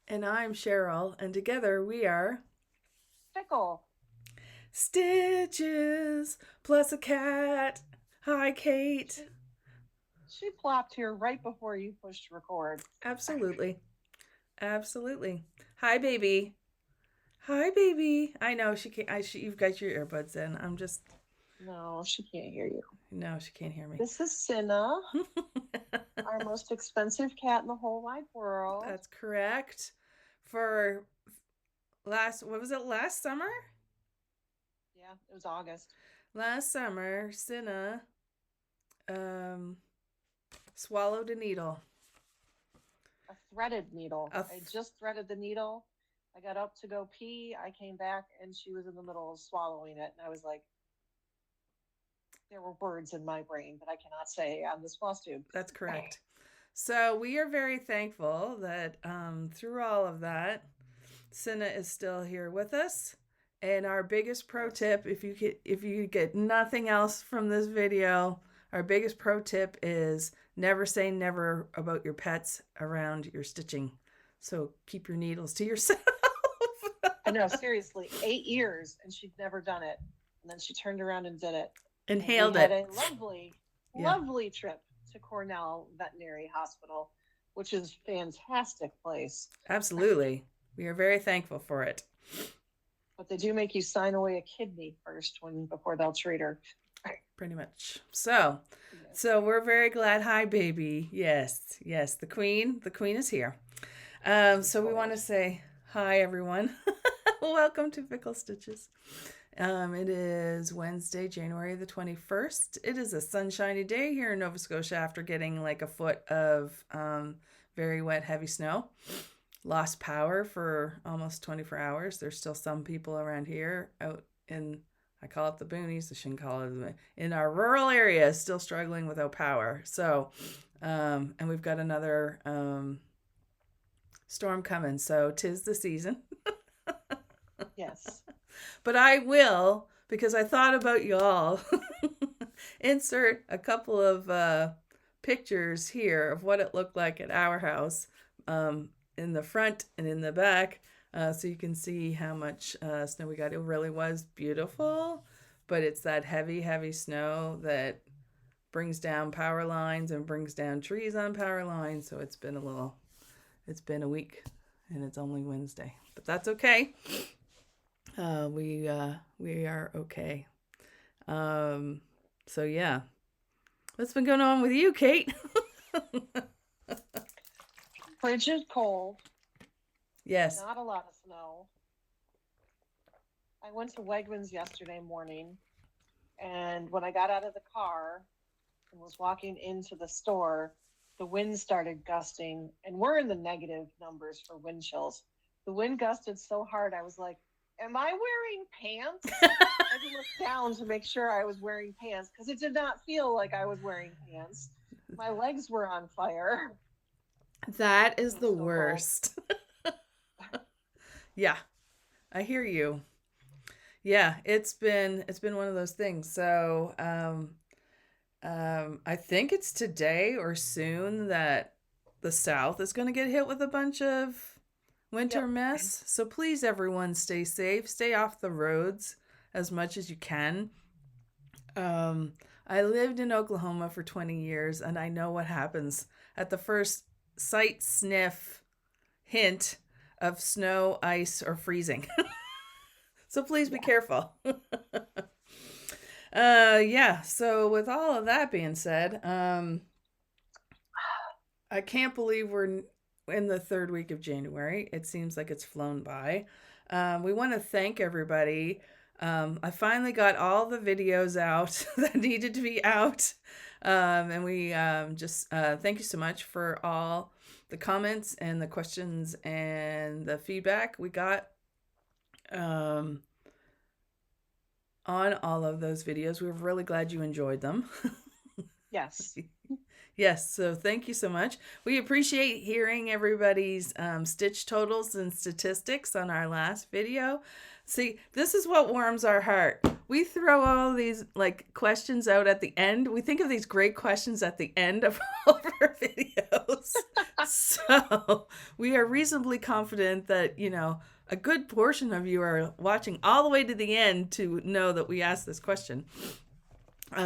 And I'm Cheryl, and together we are Fickle. Stitches plus a cat. Hi, Kate. She she plopped here right before you pushed record. Absolutely. Absolutely. Hi, baby. Hi, baby. I know she can't. You've got your earbuds in. I'm just. No, she can't hear you. No, she can't hear me. This is Cinna, our most expensive cat in the whole wide world. That's correct. For what was it, last summer? Yeah, it was August. Last summer, Cinna um, swallowed a needle. A threaded needle. A I just threaded the needle. I got up to go pee. I came back and she was in the middle of swallowing it. And I was like, there were words in my brain that I cannot say on this Flosstube. That's correct. So we are very thankful that through all of that, Cinna is still here with us. And our biggest pro tip, if you get nothing else from this video, our biggest pro tip is never say never about your pets around your stitching. So keep your needles to yourself. I know, seriously, 8 years and she'd never done it. And then she turned around and did it. And we Inhaled had it. a lovely, Yeah, lovely trip to Cornell Veterinary Hospital, which is a fantastic place. absolutely. We are very thankful for it. But they do make you sign away a kidney first before they'll treat her. Pretty much. So we're very glad. Hi, baby. Yes, yes. The queen is here. So we want to say hi, everyone. Welcome to Fickle Stitches. It is Wednesday, January the 21st. It is a sunshiny day here in Nova Scotia after getting like a foot of very wet, heavy snow. Lost power for almost 24 hours. There's still some people around here out in, I call it the boonies, I shouldn't call it, in our rural areas still struggling without power. So, and we've got another storm coming. So 'tis the season. Yes. But I will, because I thought about y'all, insert a couple of pictures here of what it looked like at our house in the front and in the back, so you can see how much snow we got. It really was beautiful, but it's that heavy, heavy snow that brings down power lines and brings down trees on power lines. So it's been a week, and it's only Wednesday, but that's okay. We are okay. So yeah, what's been going on with you, Kate? Frigid cold, Yes. not a lot of snow. I went to Wegmans yesterday morning, and when I got out of the car and was walking into the store, the wind started gusting, and we're in the negative numbers for wind chills. The wind gusted so hard, I was like, am I wearing pants? I had to look down to make sure I was wearing pants because it did not feel like I was wearing pants. My legs were on fire. That It is was the so cold. worst. Yeah, I hear you. Yeah, it's been one of those things. So, I think it's today or soon that the South is going to get hit with a bunch of winter Yep. mess. So please, everyone, stay safe, stay off the roads as much as you can. Um, I lived in Oklahoma for 20 years, and I know what happens at the first sight, sniff, hint of snow, ice, or freezing. So please be Yeah. careful. Yeah. So with all of that being said, I can't believe we're in the third week of January. It seems like it's flown by. We want to thank everybody. I finally got all the videos out that needed to be out. And we just thank you so much for all the comments and the questions and the feedback we got um, on all of those videos. We're really glad you enjoyed them. Yes. Yes, so thank you so much. We appreciate hearing everybody's stitch totals and statistics on our last video. See, this is what warms our heart. We throw all these like questions out at the end. We think of these great questions at the end of all of our videos. So we are reasonably confident that, you know, a good portion of you are watching all the way to the end to know that we asked this question.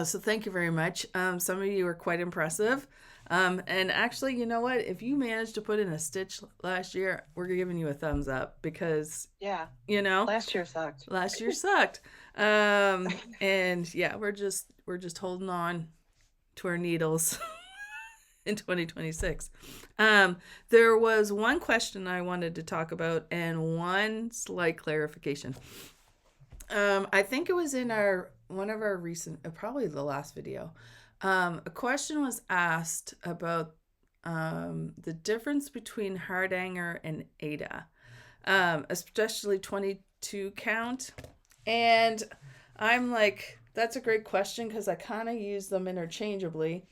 So thank you very much. Some of you are quite impressive. And actually, you know what? If you managed to put in a stitch last year, we're giving you a thumbs up because, Yeah, you know, last year sucked. last year sucked. And yeah, we're just holding on to our needles in 2026. There was one question I wanted to talk about and one slight clarification. I think it was in one of our recent, probably the last video. A question was asked about the difference between hardanger and Ada, especially 22 count. And I'm like, that's a great question because I kind of use them interchangeably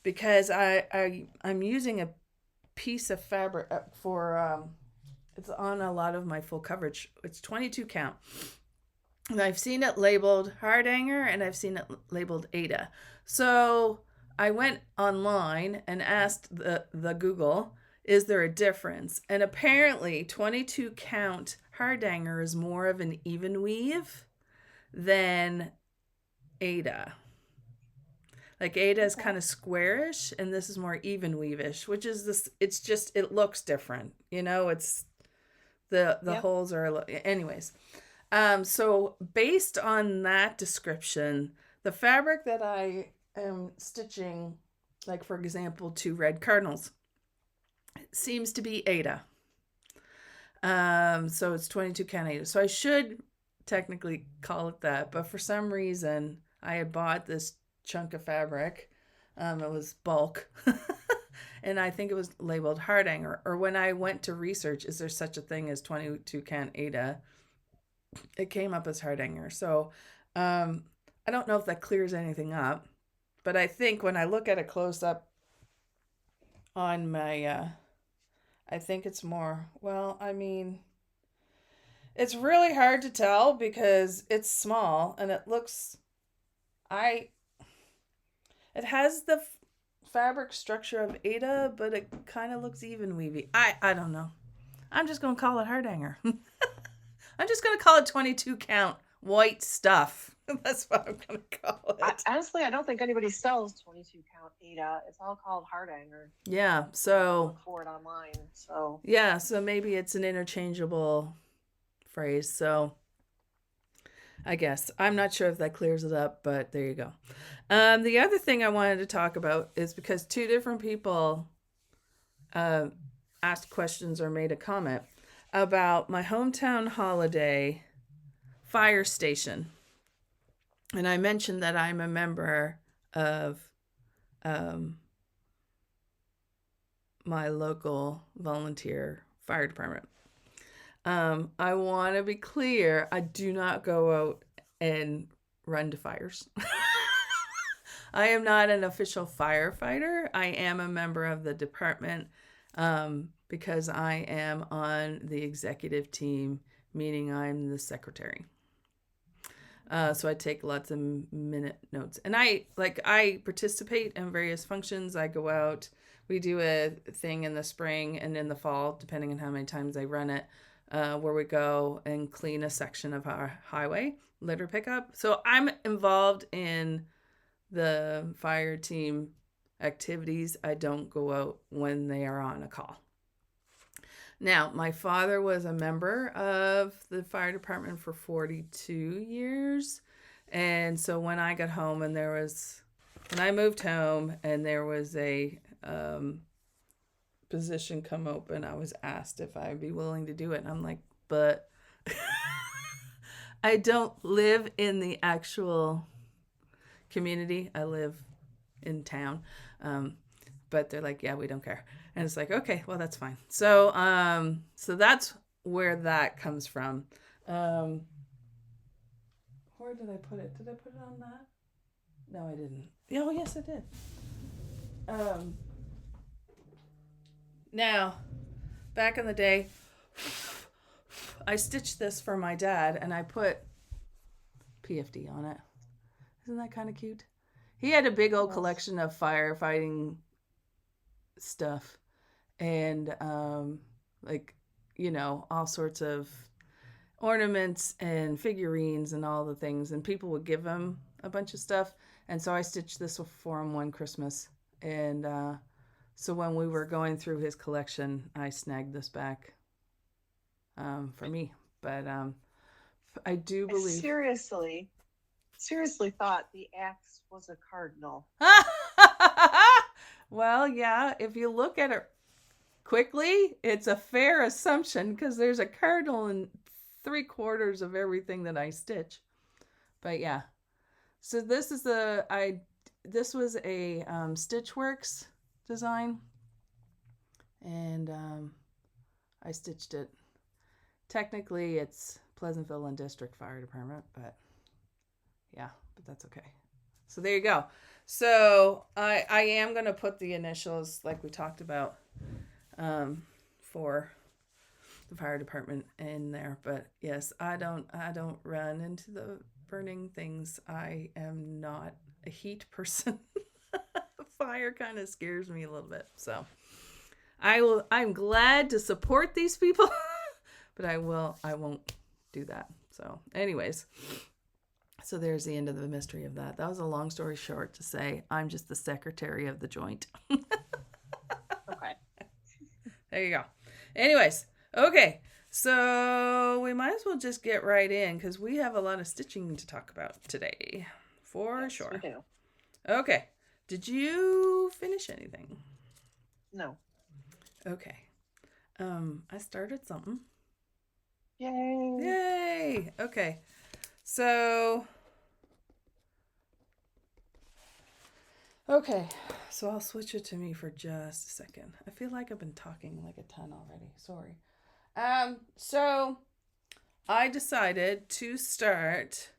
because I'm using a piece of fabric for it's on a lot of my full coverage. It's 22 count. And I've seen it labeled hardanger and I've seen it labeled Ada. So I went online and asked the Google, is there a difference? And apparently 22 count hardanger is more of an even weave than Ada. Like Ada is kind of squarish and this is more even weavish, which is this, it's just, it looks different. You know, it's the holes are, anyways. So based on that description, the fabric that I am stitching, like for example, 2 red cardinals, seems to be Ada. So it's 22 count Ada. So I should technically call it that, but for some reason I had bought this chunk of fabric. It was bulk. And I think it was labeled hardanger. Or when I went to research, is there such a thing as 22 count Ada? It came up as hardanger. So I don't know if that clears anything up, but I think when I look at it close up on my, I think it's more, well, I mean, it's really hard to tell because it's small and it looks, it has the fabric structure of Ada, but it kind of looks even weavy. I don't know. I'm just going to call it hardanger. I'm just going to call it 22 count white stuff. That's what I'm going to call it. Honestly, I don't think anybody sells 22 count Ada. It's all called hardanger. Yeah, so look for it online. So yeah, so maybe it's an interchangeable phrase. So I guess I'm not sure if that clears it up, but there you go. The other thing I wanted to talk about is because 2 different people asked questions or made a comment about my hometown holiday fire station. And I mentioned that I'm a member of my local volunteer fire department. I want to be clear, I do not go out and run to fires. I am not an official firefighter. I am a member of the department because I am on the executive team, meaning I'm the secretary. So I take lots of minute notes. And I participate in various functions. I go out. We do a thing in the spring and in the fall, depending on how many times I run it, where we go and clean a section of our highway, litter pickup. So I'm involved in the fire team activities. I don't go out when they are on a call. Now, my father was a member of the fire department for 42 years. And so when I got home and when I moved home and there was a position come open, I was asked if I'd be willing to do it. And I'm like, but I don't live in the actual community. I live in town. But they're like, yeah, we don't care. And it's like, okay, well, that's fine. So so that's where that comes from. Where did I put it? Did I put it on that? No, I didn't. Oh, yes, I did. Now, back in the day, I stitched this for my dad and I put PFD on it. Isn't that kind of cute? He had a big old collection of firefighting stuff and like, you know, all sorts of ornaments and figurines and all the things, and people would give him a bunch of stuff. And so I stitched this for him one Christmas, and so when we were going through his collection, I snagged this back for me. But I do believe seriously thought the axe was a cardinal. Well, yeah, if you look at it quickly, it's a fair assumption because there's a cardinal in 3/4 of everything that I stitch. But yeah, so this was a Stitchworks design, and I stitched it. Technically, it's Pleasantville and District Fire Department, but yeah, but that's okay. So there you go. So I am gonna put the initials like we talked about for the fire department in there. But yes, I don't run into the burning things. I am not a heat person. Fire kind of scares me a little bit. So I'm glad to support these people, but I won't do that. So anyways, so there's the end of the mystery of that. That was a long story short to say I'm just the secretary of the joint. Okay. There you go. Anyways, okay. So we might as well just get right in because we have a lot of stitching to talk about today. For sure. We do. Okay. Did you finish anything? No. Okay. I started something. Yay. Yay. Okay. So I'll switch it to me for just a second. I feel like I've been talking like a ton already. Sorry. So I decided to start,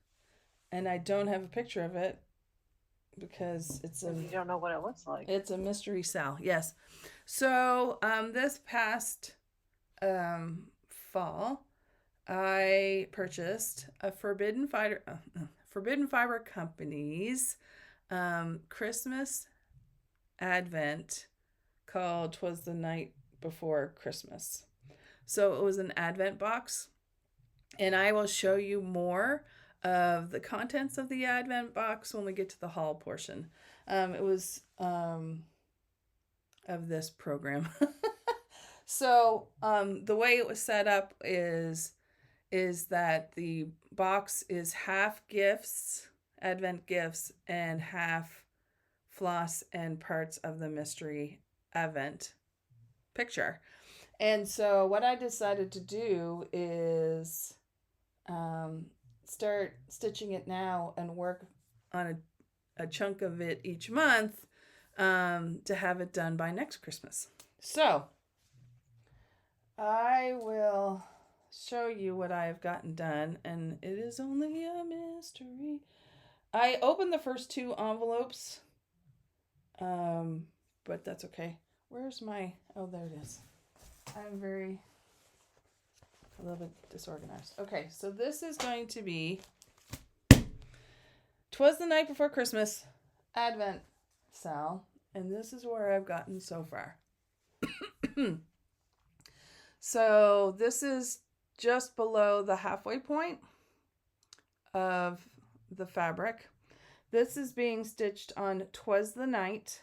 and I don't have a picture of it because you don't know what it looks like. It's a mystery Sal. Yes. So this past fall, I purchased a Forbidden Fiber Company's Christmas Advent called Twas the Night Before Christmas. So it was an Advent box, and I will show you more of the contents of the Advent box when we get to the haul portion. It was of this program. So the way it was set up is that the box is half gifts, Advent gifts, and half floss and parts of the mystery Advent picture. And so what I decided to do is start stitching it now and work on a chunk of it each month to have it done by next Christmas. So I will show you what I have gotten done, and it is only a mystery. I opened the first 2 envelopes, but that's okay. Where's my, oh, there it is. I'm a little bit disorganized. Okay, so this is going to be Twas the Night Before Christmas Advent Sal, and this is where I've gotten so far. So this is just below the halfway point of the fabric. This is being stitched on Twas the Night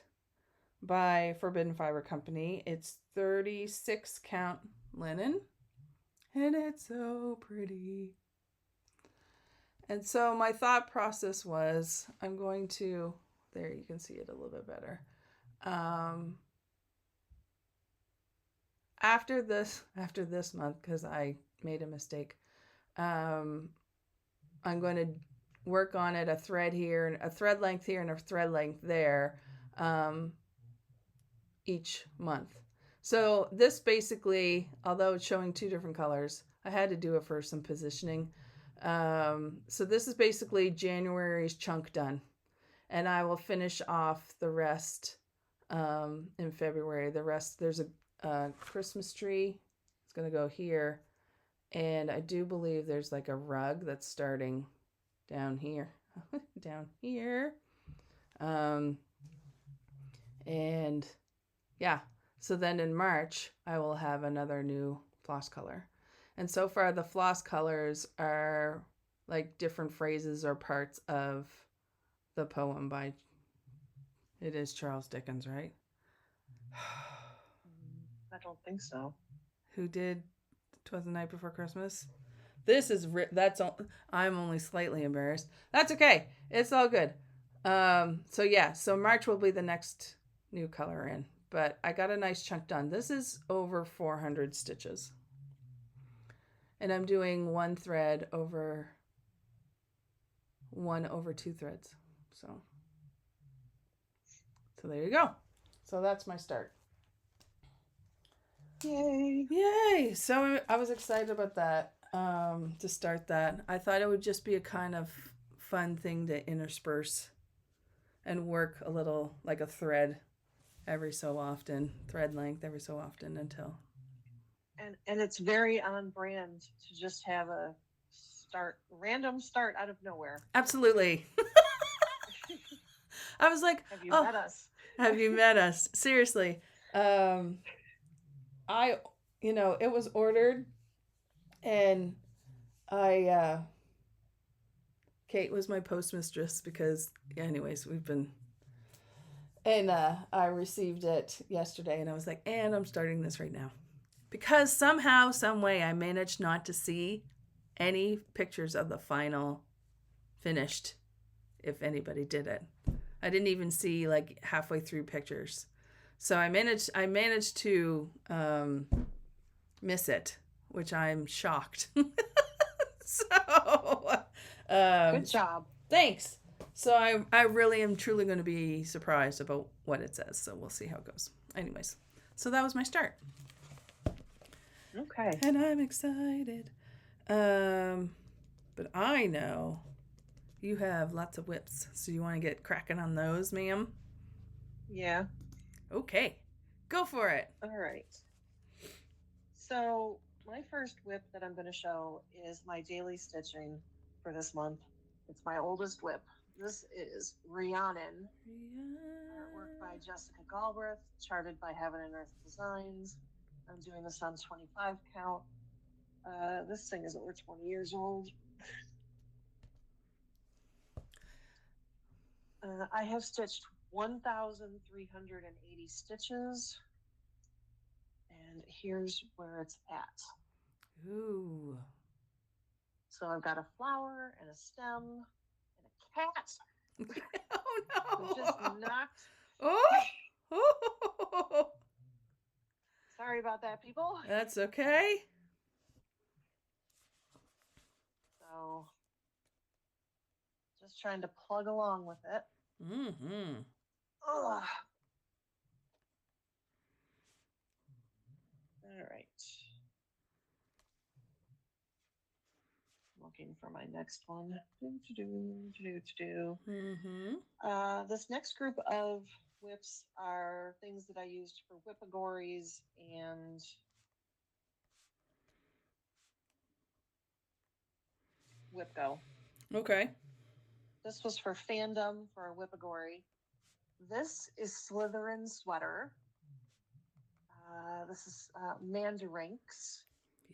by Forbidden Fiber Company. It's 36 count linen, and it's so pretty. And so my thought process was, I'm going to, there you can see it a little bit better. After this month, because I made a mistake, I'm going to work on it, a thread here, and a thread length here, and a thread length there, each month. So this basically, although it's showing 2 different colors, I had to do it for some positioning. So this is basically January's chunk done, and I will finish off the rest in February. The rest, there's a Christmas tree. It's going to go here. And I do believe there's like a rug that's starting down here. Down here. And yeah, so then in March, I will have another new floss color. And so far, the floss colors are like different phrases or parts of the poem by, it is Charles Dickens, right? I don't think so. Who did 'Twas the Night Before Christmas? This is, I'm only slightly embarrassed. That's okay. It's all good. So yeah, so March will be the next new color in. But I got a nice chunk done. This is over 400 stitches. And I'm doing one thread over 2 threads. So there you go. So that's my start. Yay. Yay. So I was excited about that, to start that. I thought it would just be a kind of fun thing to intersperse and work a little like a thread every so often, thread length every so often until. And it's very on brand to just have a random start out of nowhere. Absolutely. I was like, have you met us? Have you met us? Seriously. It was ordered and Kate was my postmistress because anyways, I received it yesterday and I was like, and I'm starting this right now. Because somehow, some way, I managed not to see any pictures of the final finished, if anybody did it. I didn't even see like halfway through pictures. So I managed to miss it, which I'm shocked. So good job. Thanks. So I really am truly going to be surprised about what it says. So we'll see how it goes. Anyways, so that was my start. Okay. And I'm excited. But I know you have lots of whips. So you want to get cracking on those, ma'am? Yeah. Okay. Go for it. All right. So my first whip that I'm going to show is my daily stitching for this month. It's my oldest whip. This is Rhiannon. Artwork by Jessica Galbraith, charted by Heaven and Earth Designs. I'm doing this on 25 count. This thing is over 20 years old. I have stitched 1,380 stitches. And here's where it's at. Ooh. So I've got a flower and a stem and a cat. Oh no. Who just knocked. Oh. Sorry about that, people. That's okay. So just trying to plug along with it. Mm-hmm. Ugh. All right. Looking for my next one. Mm-hmm. This next group of whips are things that I used for whipagories and whipgo. Okay. This was for fandom for a whipagory. This is Slytherin sweater. This is Mandarinks.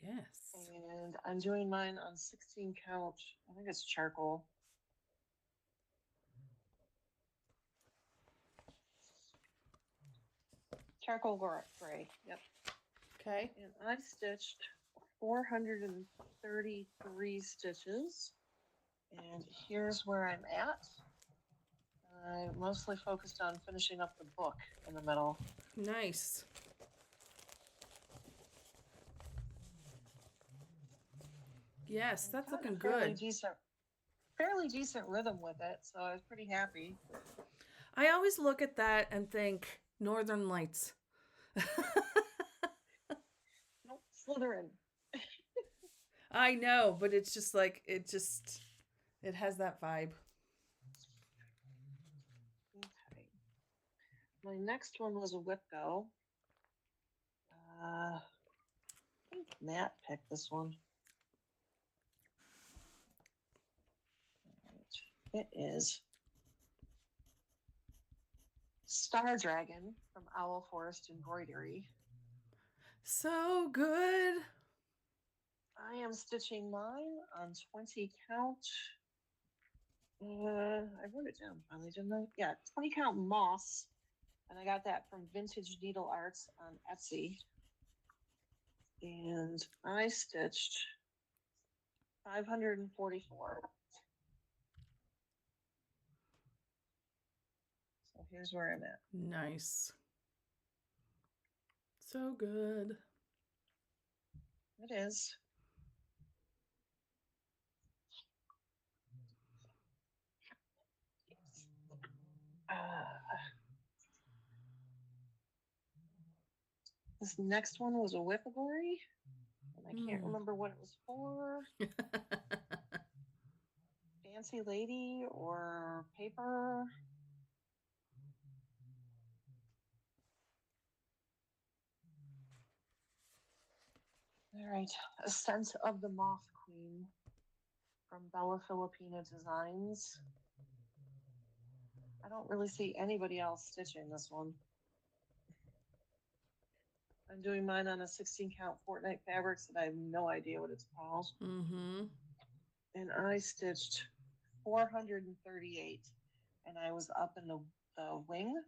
Yes. And I'm doing mine on 16 count. I think it's charcoal. Charcoal gray. Yep. Okay. And I stitched 433 stitches. And here's where I'm at. I mostly focused on finishing up the book in the middle. Nice. Yes, that's looking good. Fairly decent rhythm with it, so I was pretty happy. I always look at that and think Northern Lights. Nope, Slytherin. I know, but it's just like, it has that vibe. Okay. My next one was a Whipco. I think Matt picked this one. It is Star Dragon from OwlForest Embroidery. So good. I am stitching mine on 20 count. I wrote it down finally, didn't I? Yeah, 20 count moss. And I got that from Vintage Needle Arts on Etsy. And I stitched 544. So here's where I'm at. Nice. So good. It is. This next one was a Whippagory, and I can't remember what it was for. Fancy lady or paper. All right, Ascent of the Moth Queen from Filipina Designs. I don't really see anybody else stitching this one. I'm doing mine on a 16 count Fortnite fabrics that I have no idea what it's called. Mm-hmm. And I stitched 438, and I was up in the wing.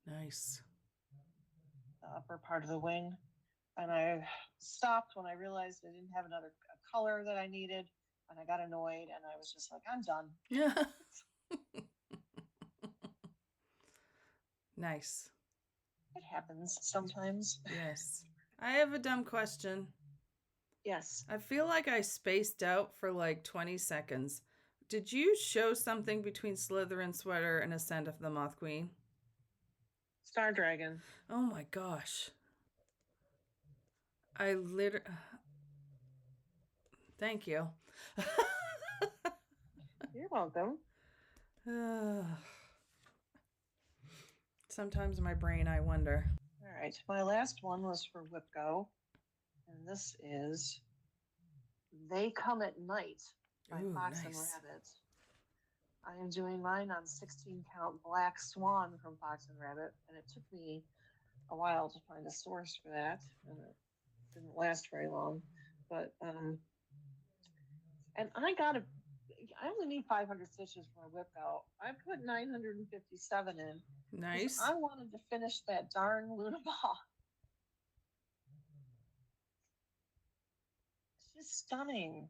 Nice. The upper part of the wing. And I stopped when I realized I didn't have another color that I needed, and I got annoyed, and I was just like, I'm done. Yeah. Nice. It happens sometimes. Yes. I have a dumb question. Yes. I feel like I spaced out for like 20 seconds. Did you show something between Slytherin Sweater and Ascent of the Moth Queen? Star Dragon. Oh my gosh. Thank you. You're welcome. Sometimes my brain, I wonder. All right. My last one was for Whipco. And this is They Come at Night by Fox and Rabbit. I am doing mine on 16 count Black Swan from Fox and Rabbit. And it took me a while to find a source for that. And it didn't last very long. But, and I only need 500 stitches for a Whipco. I put 957 in. Nice. I wanted to finish that darn Luna ball. It's just stunning.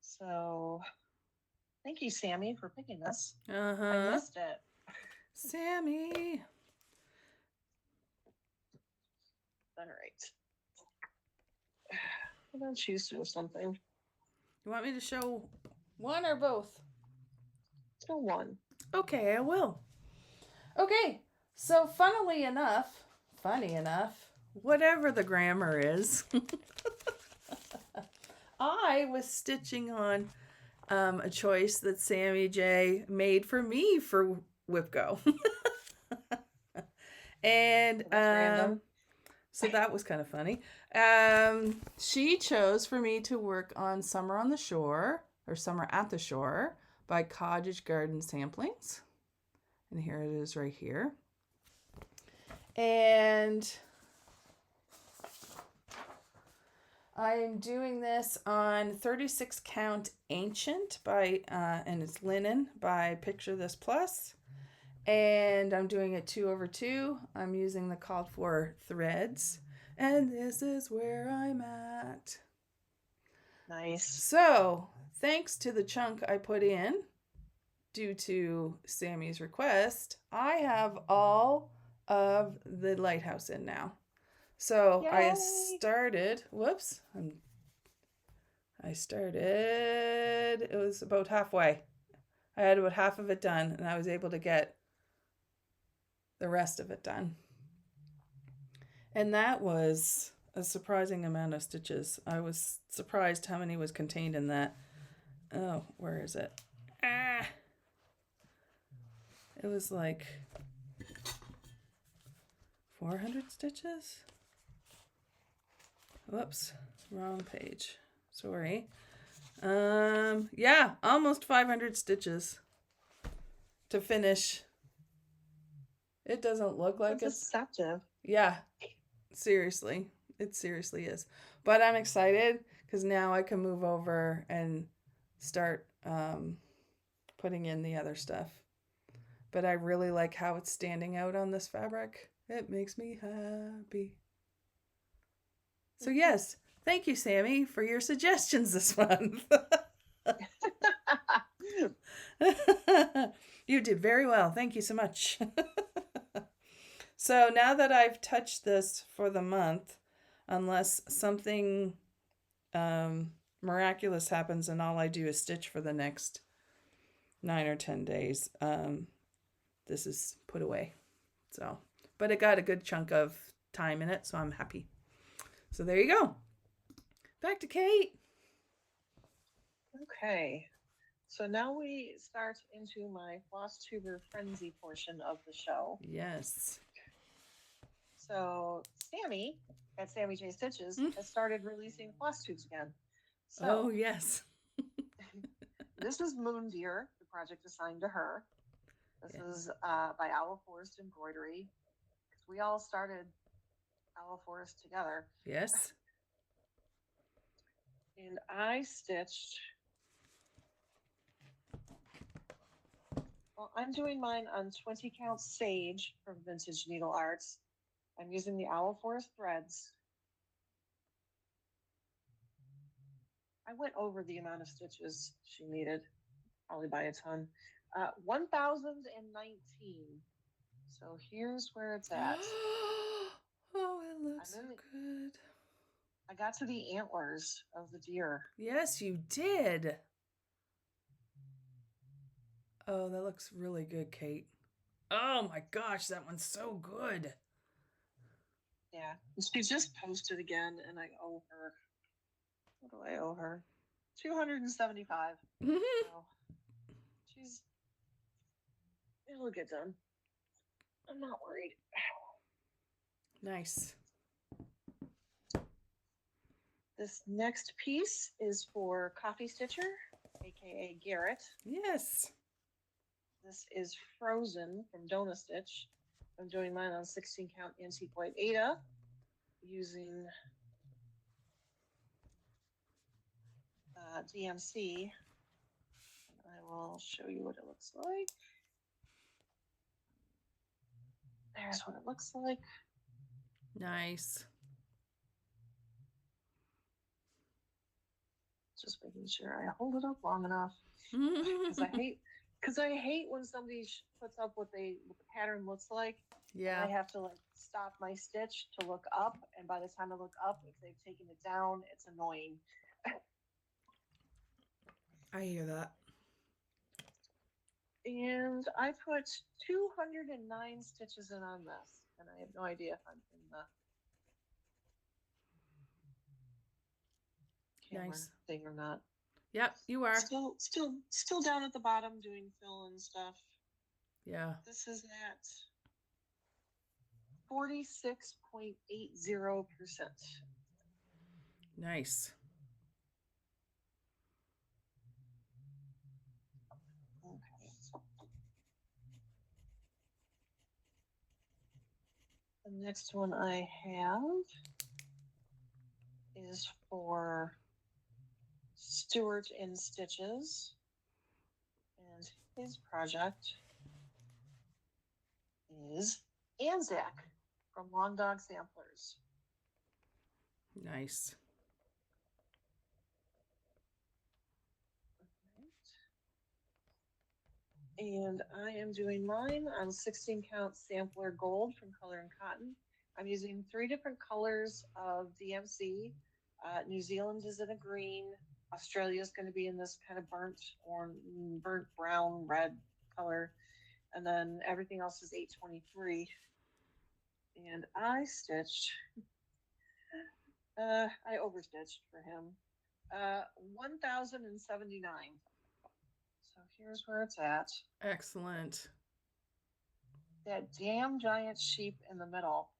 So, thank you, Sammy, for picking this. I missed it. Sammy. All right. How about you do something? You want me to show one or both? Show one. Okay, I will. Okay, so funny enough, whatever the grammar is, I was stitching on a choice that Sammy J made for me for Whipco. And so that was kind of funny. She chose for me to work on Summer on the Shore, or Summer at the Shore, by Cottage Garden Samplings. And here it is right here. And I'm doing this on 36 count Ancient by, and it's linen by Picture This Plus. And I'm doing it 2/2. I'm using the called for threads. And this is where I'm at. Nice. So, thanks to the chunk I put in, due to Sammy's request, I have all of the lighthouse in now. So Yay! I started, it was about halfway. I had about half of it done, and I was able to get the rest of it done. And that was a surprising amount of stitches. I was surprised how many was contained in that. Oh, where is it? It was like 400 stitches. Whoops, wrong page. Sorry. Yeah, almost 500 stitches to finish. It doesn't look like it's deceptive. Yeah, seriously. It seriously is. But I'm excited because now I can move over and start putting in the other stuff. But I really like how it's standing out on this fabric. It makes me happy. So yes, thank you, Sammy, for your suggestions this month. You did very well. Thank you so much. So now that I've touched this for the month, unless something miraculous happens and all I do is stitch for the next 9 or 10 days, this is put away. So, but it got a good chunk of time in it, so I'm happy. So there you go. Back to Kate. Okay. So now we start into my Flosstuber frenzy portion of the show. Yes. So Sammy at Sammy J Stitches has started releasing Flosstubes again. So oh, yes. this is Moon Deer, the project assigned to her. This is by OwlForest Embroidery. Because we all started OwlForest together. Yes. And I stitched... Well, I'm doing mine on 20 count sage from Vintage Needle Arts. I'm using the OwlForest threads. I went over the amount of stitches she needed, probably by a ton. 1,019. So here's where it's at. Oh, it looks so good. I got to the antlers of the deer. Yes, you did. Oh, that looks really good, Kate. Oh my gosh, that one's so good. Yeah, she just posted again, and I owe her. What do I owe her? $275. So it'll get done. I'm not worried. Nice. This next piece is for Coffee Stitcher, aka Garrett. Yes. This is Frozen from DoNaStitch. I'm doing mine on 16 count antique white Ada using DMC. I will show you what it looks like. There's what it looks like. Nice. Just making sure I hold it up long enough. Because I hate when somebody puts up what the pattern looks like. Yeah. I have to like stop my stitch to look up, and by the time I look up, if they've taken it down, it's annoying. I hear that. And I put 209 stitches in on this, and I have no idea if I'm in the camera thing or not. Yep, you are. Still down at the bottom doing fill and stuff. Yeah. This is at 46.80%. Nice. Okay. The next one I have is for Stuart in Stitches, and his project is Anzak from Long Dog Samplers. Nice. And I am doing mine on 16 count sampler gold from Color and Cotton. I'm using 3 different colors of DMC. New Zealand is in a green. Australia is going to be in this kind of burnt brown, red color. And then everything else is 823. And I stitched, I overstitched for him, 1,079. So here's where it's at. Excellent. that damn giant sheep in the middle.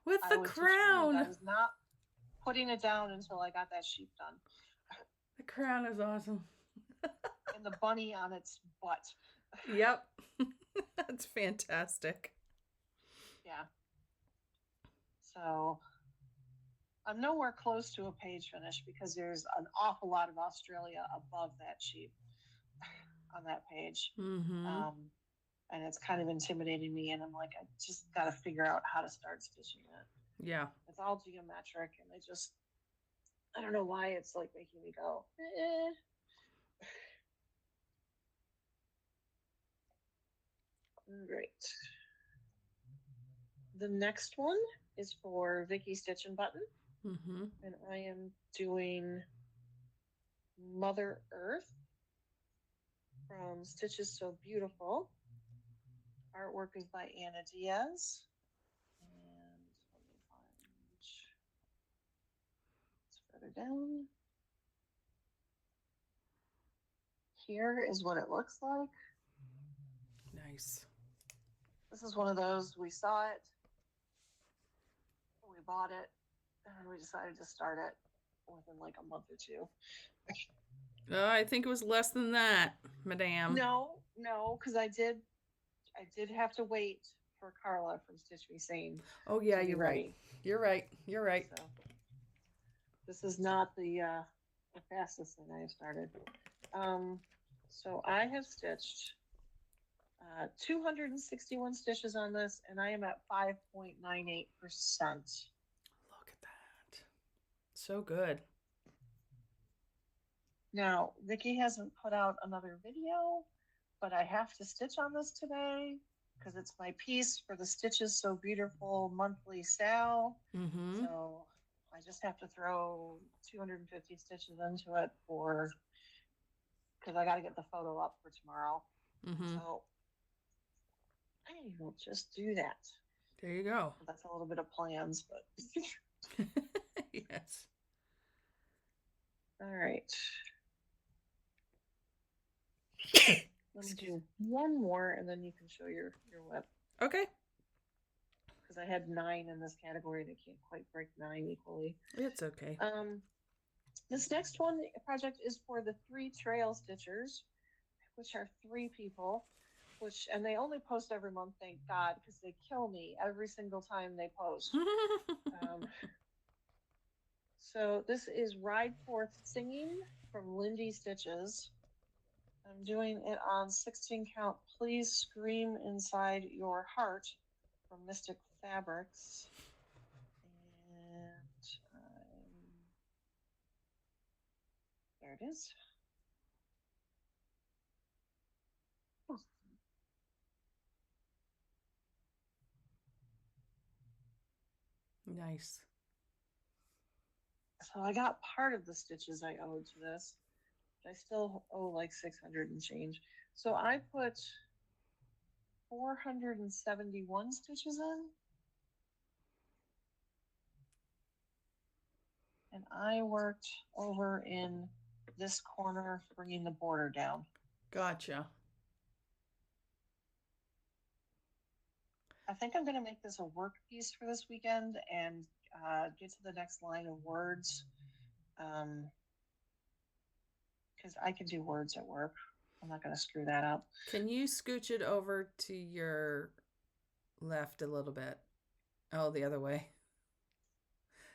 With I the was crown. I was not putting it down until I got that sheep done. The crown is awesome. And the bunny on its butt. Yep. That's fantastic. Yeah. So I'm nowhere close to a page finish because there's an awful lot of Australia above that sheep on that page. Mm-hmm. And it's kind of intimidating me, and I'm like, I just got to figure out how to start stitching it. Yeah. It's all geometric, and I don't know why it's like making me go, eh. Great. The next one is for Vicky Stitch and Button. Mm-hmm. And I am doing Mother Earth from Stitches So Beautiful. Artwork is by Anna Diaz. And let me find it's further down. Here is what it looks like. Nice. This is one of those, we saw it, we bought it, and we decided to start it within like a month or two. I think it was less than that, madame. No, because I did have to wait for Carla from Stitch Me Sane. Oh yeah, you're right. You're right. So, this is not the fastest thing I have started. So I have stitched 261 stitches on this, and I am at 5.98%. Look at that. So good. Now, Vicky hasn't put out another video, but I have to stitch on this today because it's my piece for the Stitches So Beautiful monthly sale. Mm-hmm. So I just have to throw 250 stitches into it because I got to get the photo up for tomorrow. Mm-hmm. So I will just do that. There you go. That's a little bit of plans, but yes. All right. Let me do one more, and then you can show your web. Okay. Because I had 9 in this category, and I can't quite break 9 equally. It's okay. This next project is for the 3 Trail Stitchers, which are 3 people, and they only post every month, thank God, because they kill me every single time they post. So this is Ride Forth Singing from Lindy Stitches. I'm doing it on 16 count. Please Scream Inside Your Heart from Mystic Fabrics. And there it is. Oh. Nice. So I got part of the stitches I owed to this. I still owe like 600 and change. So I put 471 stitches in. And I worked over in this corner, bringing the border down. Gotcha. I think I'm going to make this a work piece for this weekend and get to the next line of words. Because I can do words at work. I'm not going to screw that up. Can you scooch it over to your left a little bit? Oh, the other way.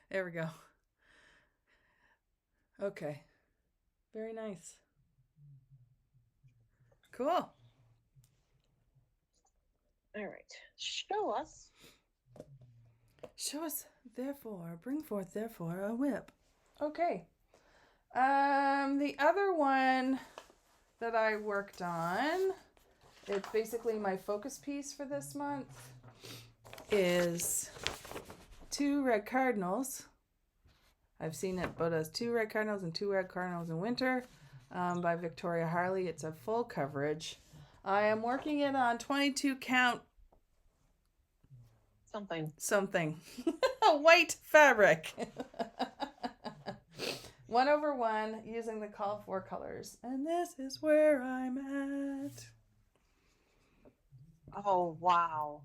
There we go. Okay. Very nice. Cool. All right. Show us. Show us, therefore, bring forth, therefore, a whip. Okay. The other one that I worked on, it's basically my focus piece for this month, is 2 red cardinals. I've seen it but as 2 red cardinals and 2 red cardinals in winter by Victoria Harley. It's a full coverage. I am working it on 22 count something. White fabric. 1/1 using the call for colors. And this is where I'm at. Oh, wow.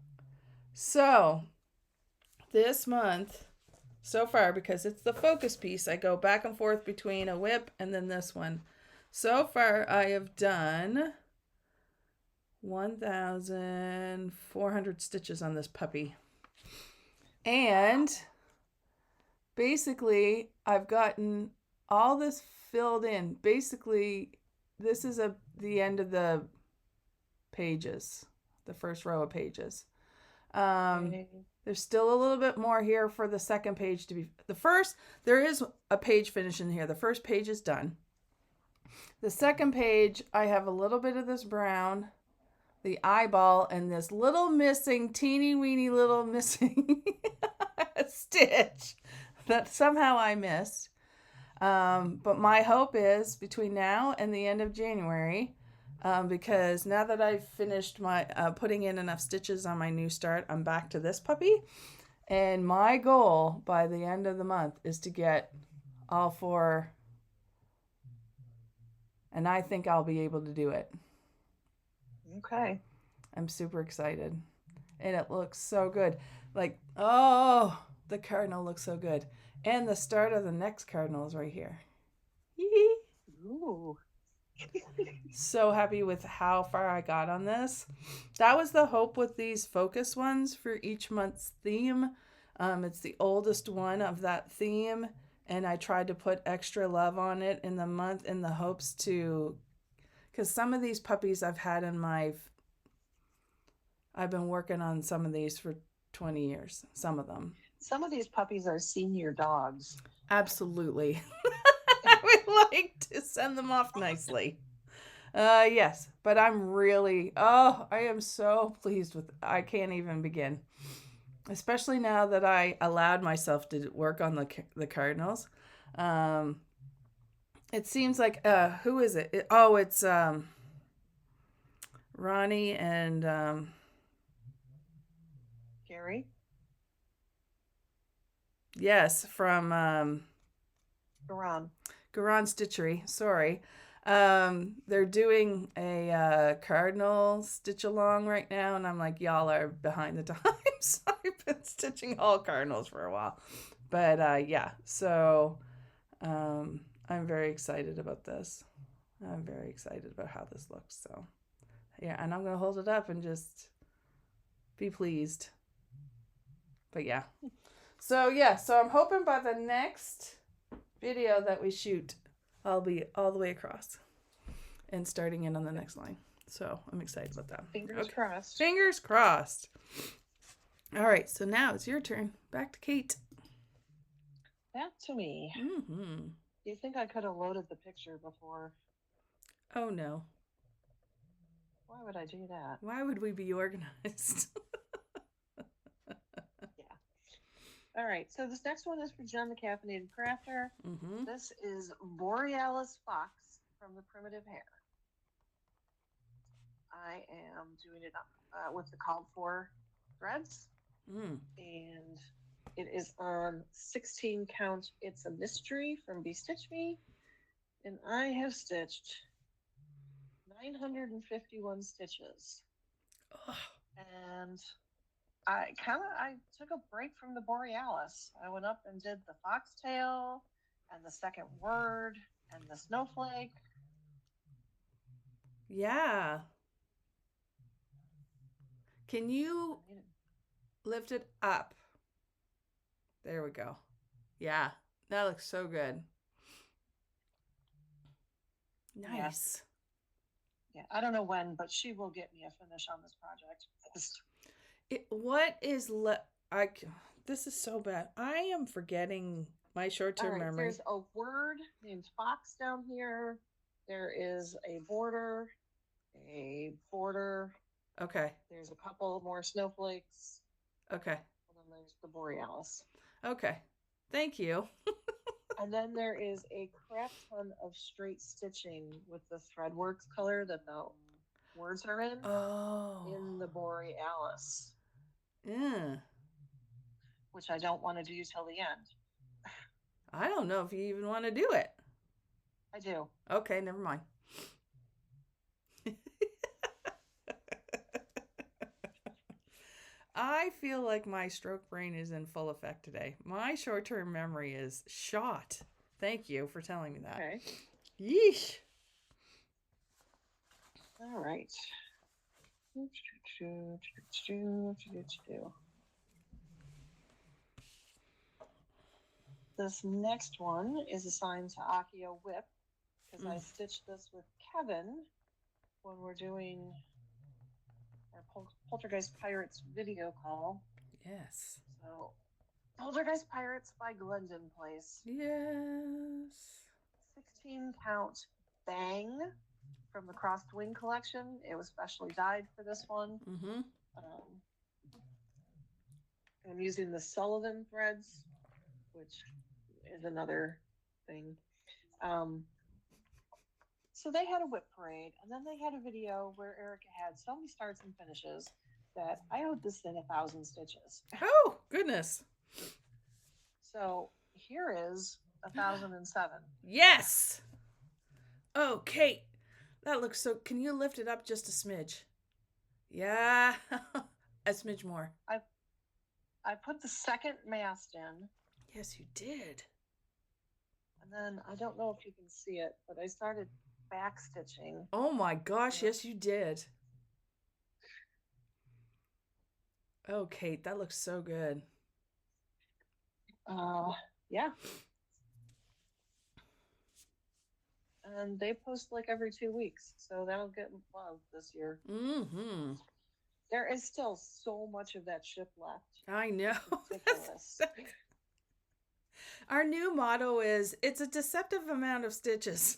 So this month, so far, because it's the focus piece, I go back and forth between a whip and then this one. So far, I have done 1,400 stitches on this puppy. And basically, I've gotten all this filled in. Basically, this is the end of the pages, the first row of pages. There's still a little bit more here for the second page to be. There is a page finish in here. The first page is done. The second page, I have a little bit of this brown, the eyeball, and this little missing, teeny weeny little missing stitch that somehow I missed. But my hope is between now and the end of January, because now that I've finished my putting in enough stitches on my new start, I'm back to this puppy. And my goal by the end of the month is to get all 4. And I think I'll be able to do it. Okay. I'm super excited. And it looks so good. Like, oh, the cardinal looks so good. And the start of the next cardinal is right here. Ooh. So happy with how far I got on this. That was the hope with these focus ones for each month's theme. It's the oldest one of that theme. And I tried to put extra love on it in the month in the hopes to, because some of these puppies I've had I've been working on some of these for 20 years, some of them. Some of these puppies are senior dogs. Absolutely. I would like to send them off nicely. Yes, but I am so pleased with, I can't even begin. Especially now that I allowed myself to work on the Cardinals. It seems like, who is it? It's Ronnie and Gary? Yes, from Garan Stitchery. Sorry. They're doing a Cardinal stitch along right now, and I'm like, y'all are behind the times. I've been stitching all Cardinals for a while. But yeah, so I'm very excited about this. I'm very excited about how this looks. So yeah, and I'm going to hold it up and just be pleased. But yeah. So I'm hoping by the next video that we shoot, I'll be all the way across and starting in on the next line. So I'm excited about that. Fingers crossed. Fingers crossed. All right, so now it's your turn. Back to Kate. Back to me. Mm-hmm. You think I could have loaded the picture before? Oh, no. Why would I do that? Why would we be organized? All right, so this next one is for Jen, the Caffeinated Crafter. Mm-hmm. This is Borealis Fox from the Primitive Hare. I am doing it with the called for threads. And it is on 16 count It's a Mystery from Be Stitch Me. And I have stitched 951 stitches. Oh. And I took a break from the Borealis. I went up and did the foxtail and the second word and the snowflake. Yeah. Can you lift it up? There we go. Yeah, that looks so good. Nice. Yeah, I don't know when, but she will get me a finish on this project. This is so bad. I am forgetting my short-term memory. There's a word named fox down here. There is a border. Okay. There's a couple more snowflakes. Okay. And then there's the Borealis. Okay. Thank you. And then there is a crap ton of straight stitching with the Threadworks color that the words are in. Oh. In the Borealis. Yeah. Which I don't want to do till the end. I don't know if you even want to do it. I do. Okay, never mind. I feel like my stroke brain is in full effect today. My short-term memory is shot. Thank you for telling me that. Okay. Yeesh. All right. This next one is assigned to Akio Whip because I stitched this with Kevin when we're doing our Poltergeist Pirates video call. Yes. So, Poltergeist Pirates by Glendon Place. Yes. 16 count bang from the Crossed Wing collection. It was specially dyed for this one. Mm-hmm. I'm using the Sullivan threads, which is another thing. So they had a whip parade, and then they had a video where Erica had so many starts and finishes that I owed this thing 1,000 stitches. Oh, goodness. So here is 1,007. Yes. Oh, Kate, that looks so... Can you lift it up just a smidge? Yeah. A smidge more. I put the second mast in. Yes, you did. And then, I don't know if you can see it, but I started back stitching. Oh my gosh, yes you did. Oh, Kate, that looks so good. Yeah. And they post like every 2 weeks, so that'll get love this year. Mm-hmm. There is still so much of that ship left. I know. It's ridiculous. Our new motto is, it's a deceptive amount of stitches.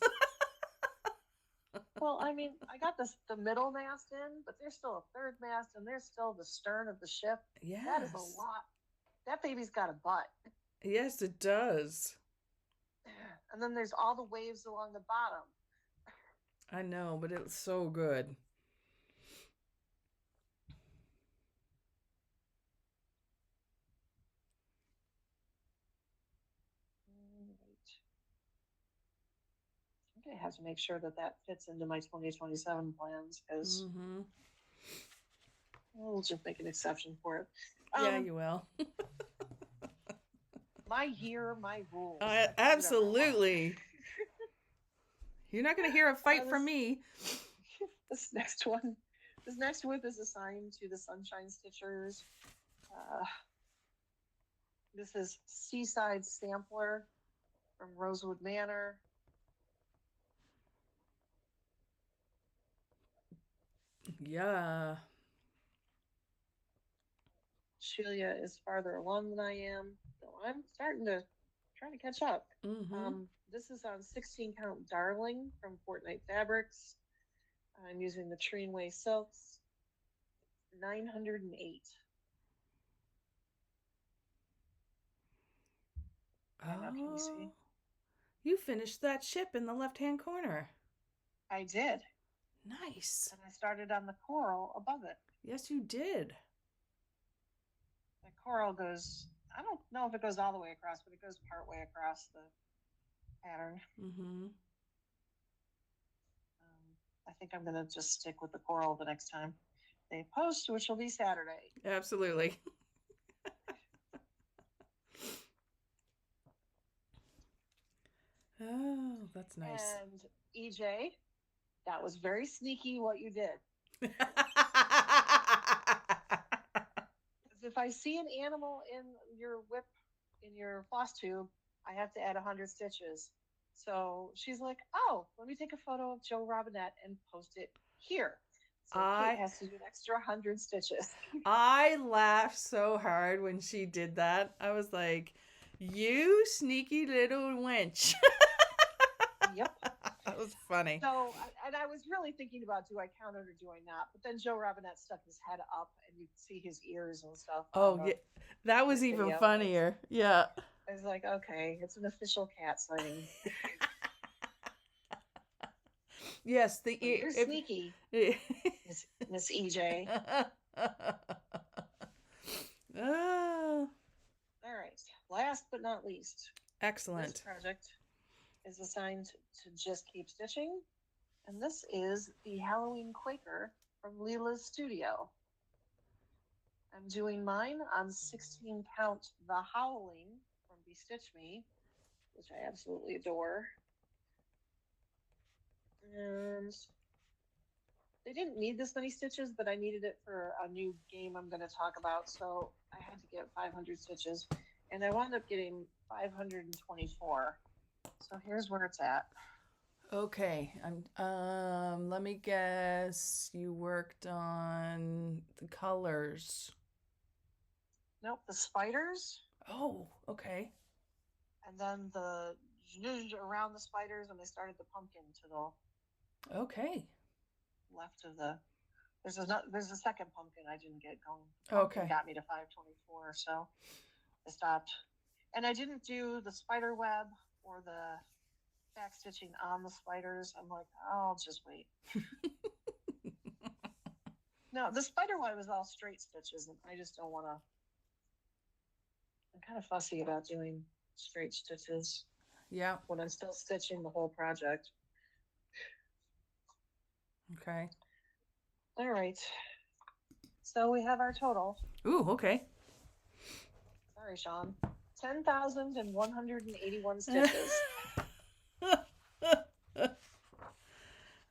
Well, I mean, I got the middle mast in, but there's still a third mast, and there's still the stern of the ship. Yes. That is a lot. That baby's got a butt. Yes, it does. And then there's all the waves along the bottom. I know, but it's so good. I have to make sure that that fits into my 2027 plans because we'll just make an exception for it. Yeah, you will. My year, my rules. Absolutely. You're not going to hear a fight from me. This next whip is assigned to the Sunshine Stitchers. This is Seaside Sampler from Rosewood Manor. Yeah. Sheila is farther along than I am, so I'm starting to try to catch up. This is on 16 count Darling from Fortnite Fabrics. I'm using the Treenway Silks. 908. Can you see? You finished that ship in the left-hand corner. I did. Nice. And I started on the coral above it. Yes, you did. The coral goes, I don't know if it goes all the way across, but it goes part way across the pattern. I think I'm going to just stick with the coral the next time they post, which will be Saturday. Absolutely. Oh, that's nice. And EJ, that was very sneaky what you did. If I see an animal in your whip, in your Flosstube, I have to add 100 stitches. So she's like, oh, let me take a photo of Joe Robinette and post it here. So Kate has to do an extra 100 stitches. I laughed so hard when she did that. I was like, you sneaky little wench. Yep. That was funny. So, and I was really thinking about, do I count it or do I not? But then Joe Robinette stuck his head up and you could see his ears and stuff. Oh, yeah. That was even funnier. Yeah. I was like, okay, it's an official cat sighting. Yes, you're sneaky, Miss EJ. Oh. All right. Last but not least. Excellent. This project is assigned to Just Keep Stitching. And this is the Halloween Quaker from Leela's Studio. I'm doing mine on 16 count The Howling from Bestitch Me, which I absolutely adore. And they didn't need this many stitches, but I needed it for a new game I'm going to talk about, so I had to get 500 stitches, and I wound up getting 524. So here's where it's at. Okay. Let me guess. You worked on the colors. Nope, the spiders. Oh, okay. And then the around the spiders, and they started the pumpkin to the Okay. left of the. There's a second pumpkin I didn't get going. Okay. Got me to 524, so I stopped. And I didn't do the spider web or the back stitching on the spiders. I'm like, I'll just wait. No, the spider web is all straight stitches, and I just don't want to. I'm kind of fussy about doing straight stitches. Yeah. When I'm still stitching the whole project. Okay. All right. So we have our total. Ooh, okay. Sorry, Sean. 10,181 stitches.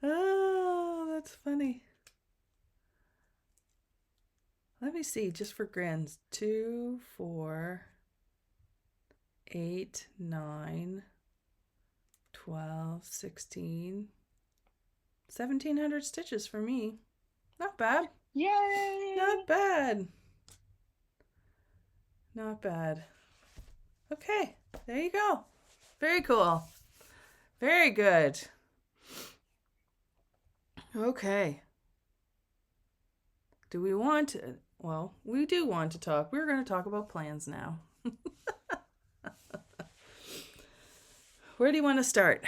Oh, that's funny. Let me see, just for grins. 2, 4, 8, 9, 12, 16, 1,700 stitches for me. Not bad. Yay! Not bad. Not bad. Okay, there you go. Very cool. Very good. Okay. Do we want to? Well, we do want to talk. We're going to talk about plans now. Where do you want to start?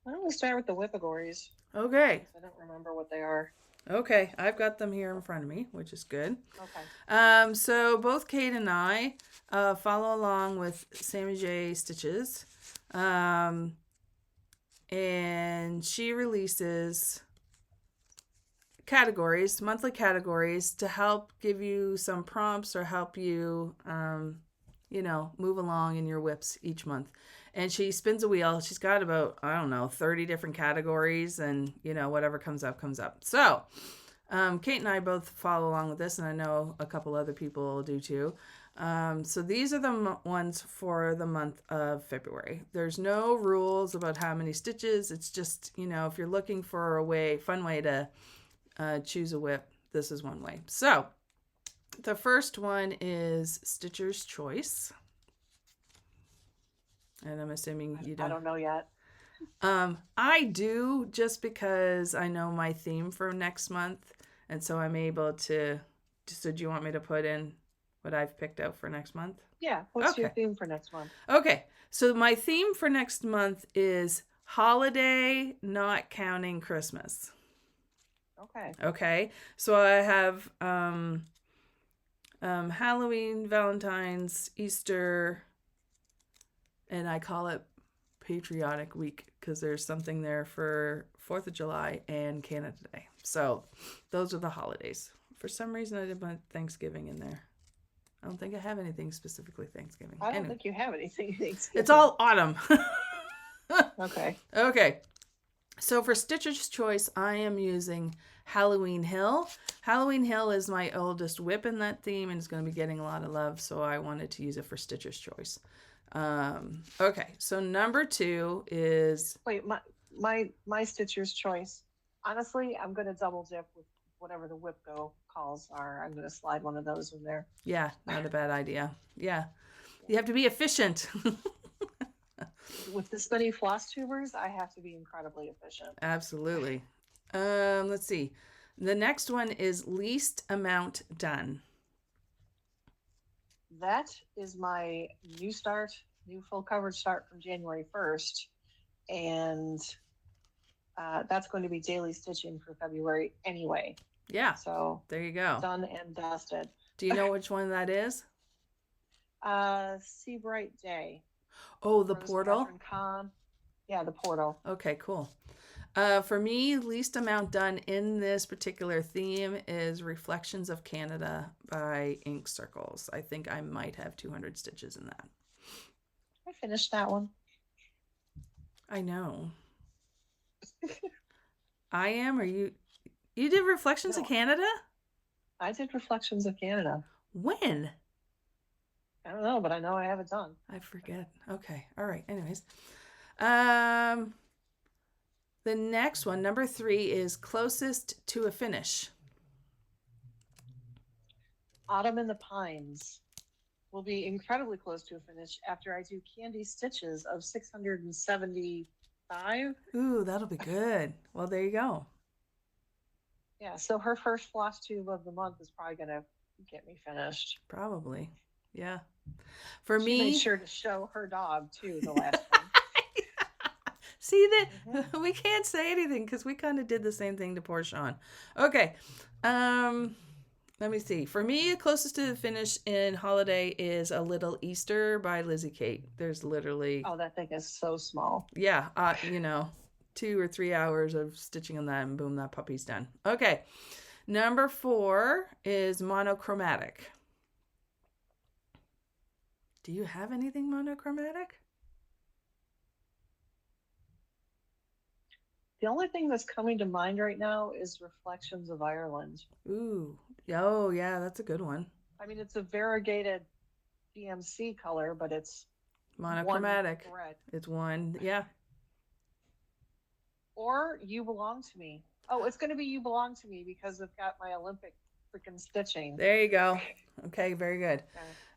Why don't we start with the whippagories? Okay. I don't remember what they are. Okay, I've got them here in front of me, which is good. Okay. So both Kate and I follow along with Sammy J Stitches. And she releases categories, monthly categories, to help give you some prompts or help you, move along in your whips each month. And she spins a wheel. She's got about, 30 different categories, and, whatever comes up, comes up. So Kate and I both follow along with this, and I know a couple other people do too. So these are the ones for the month of February. There's no rules about how many stitches. It's just, if you're looking for a fun way to choose a whip, this is one way. So the first one is Stitcher's Choice. And I'm assuming you don't. I don't know yet. I do, just because I know my theme for next month. And so I'm able to. So do you want me to put in what I've picked out for next month? Yeah. What's your theme for next month? Okay. So my theme for next month is holiday, not counting Christmas. Okay. Okay. So I have Halloween, Valentine's, Easter, and I call it Patriotic Week because there's something there for 4th of July and Canada Day. So those are the holidays. For some reason, I didn't put Thanksgiving in there. I don't think I have anything specifically Thanksgiving. I don't think you have anything Thanksgiving. It's all autumn. Okay. Okay. So for Stitcher's Choice, I am using Halloween Hill. Halloween Hill is my oldest whip in that theme, and it's going to be getting a lot of love, so I wanted to use it for Stitcher's Choice. Okay, so number 2 is... Wait, my Stitcher's Choice. Honestly, I'm going to double dip with whatever the whip go calls are. I'm going to slide one of those in there. Yeah, not a bad idea. Yeah. You have to be efficient. With this many floss tubers, I have to be incredibly efficient. Absolutely. Let's see. The next one is Least Amount Done. That is my new full coverage start from January 1st. And that's going to be daily stitching for February anyway. Yeah. So there you go. Done and dusted. Do you know which one that is? See Bright Day. Oh, the portal? Yeah, the portal. Okay, cool. For me, least amount done in this particular theme is Reflections of Canada by Ink Circles. I think I might have 200 stitches in that. I finished that one. I know. I am, or you did Reflections of Canada? I did Reflections of Canada. When? I don't know, but I know I have it done. I forget. Okay. All right. Anyways. The next one, number 3, is closest to a finish. Autumn in the Pines will be incredibly close to a finish after I do Candy Stitches of 675. Ooh, that'll be good. Well, there you go. Yeah, so her first Flosstube of the month is probably going to get me finished. Probably. Yeah. For she me, made sure to show her dog too, the last one. See that we can't say anything because we kind of did the same thing to poor Sean. Okay. Let me see. For me, closest to the finish in holiday is A Little Easter by Lizzie Kate. There's literally... Oh, that thing is so small. Yeah. 2 or 3 hours of stitching on that and boom, that puppy's done. Okay. Number 4 is Monochromatic. Do you have anything monochromatic? The only thing that's coming to mind right now is Reflections of Ireland. Ooh. Oh, yeah, that's a good one. I mean, it's a variegated DMC color, but it's monochromatic. One thread. It's one, yeah. Or You Belong to Me. Oh, it's going to be You Belong to Me because I've got my Olympic freaking stitching. There you go. Okay, very good.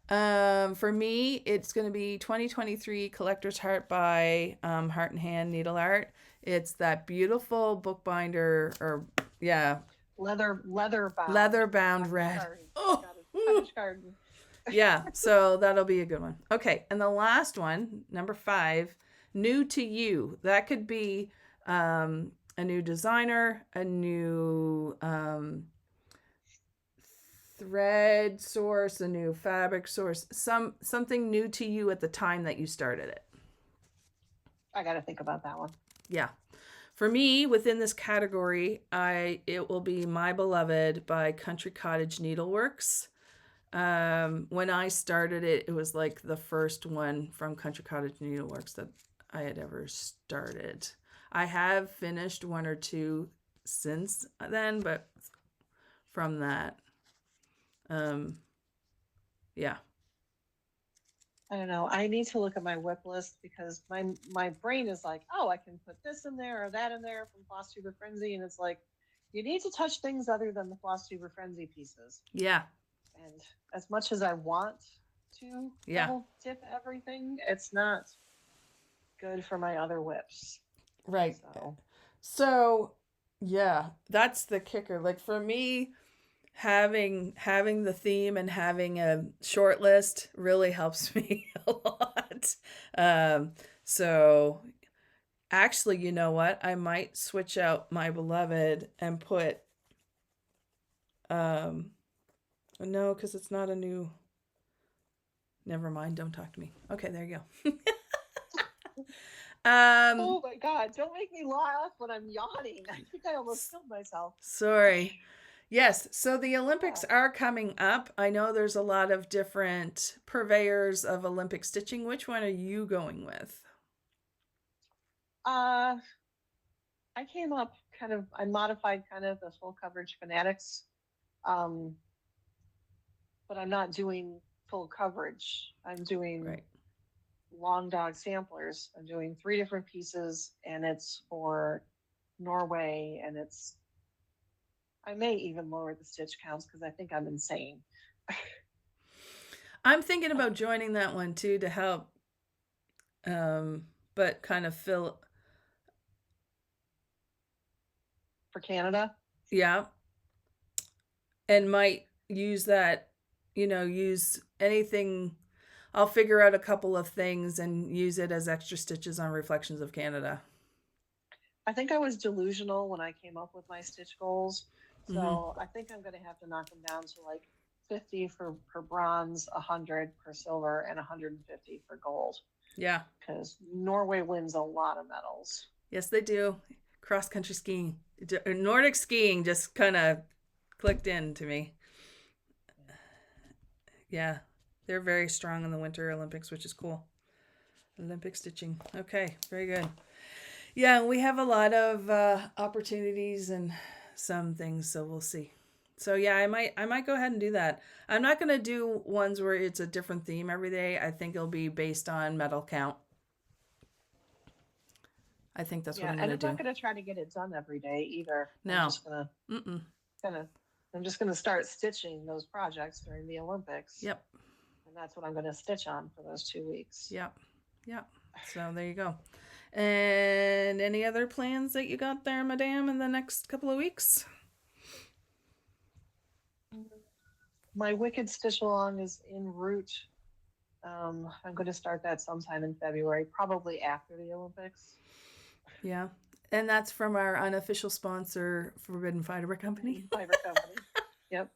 Okay. For me, it's going to be 2023 Collector's Heart by Heart and Hand Needle Art. It's that beautiful bookbinder, or yeah, leather bound red. Oh, Cottage Garden. Yeah, so that'll be a good one. Okay, and the last one, number 5, New to You. That could be a new designer, a new thread source, a new fabric source, something new to you at the time that you started it. I got to think about that one. Yeah. For me, within this category, it will be My Beloved by Country Cottage Needleworks. When I started it, it was like the first one from Country Cottage Needleworks that I had ever started. I have finished 1 or 2 since then, but from that, yeah. I don't know. I need to look at my whip list because my brain is like, oh, I can put this in there or that in there from Flosstube Frenzy, and it's like, you need to touch things other than the Flosstube Frenzy pieces. Yeah. And as much as I want to double dip everything, it's not good for my other whips. Right. So yeah, that's the kicker. Like for me, having the theme and having a short list really helps me a lot. So actually, you know what? I might switch out My Beloved and put no, because it's not a new. Never mind. Don't talk to me. Okay, there you go. Oh my God! Don't make me laugh when I'm yawning. I think I almost killed myself. Sorry. Yes, so the Olympics are coming up. I know there's a lot of different purveyors of Olympic stitching. Which one are you going with? I came up I modified the full coverage fanatics, but I'm not doing full coverage. I'm doing long dog samplers. I'm doing 3 different pieces, and it's for Norway, and I may even lower the stitch counts because I think I'm insane. I'm thinking about joining that one too to help, but kind of fill. For Canada? Yeah. And might use that, use anything. I'll figure out a couple of things and use it as extra stitches on Reflections of Canada. I think I was delusional when I came up with my stitch goals. So I think I'm going to have to knock them down to like 50 for bronze, 100 for silver, and 150 for gold. Yeah. Because Norway wins a lot of medals. Yes, they do. cross-country skiing. Nordic skiing just kind of clicked in to me. Yeah, they're very strong in the Winter Olympics, which is cool. Olympic stitching. Okay, very good. Yeah, we have a lot of opportunities and some things, so we'll see. So yeah, I might go ahead and do that. I'm not going to do ones where it's a different theme every day. I think it'll be based on medal count. I think that's what I'm going to do. And I'm not going to try to get it done every day either. No. I'm just going to start stitching those projects during the Olympics. Yep. And that's what I'm going to stitch on for those 2 weeks. Yep. So there you go. And any other plans that you got there, Madame, in the next couple of weeks? My Wicked Stitch Along is en route. I'm going to start that sometime in February, probably after the Olympics. Yeah. And that's from our unofficial sponsor, Forbidden Fiber Company. Fiber Company. Yep.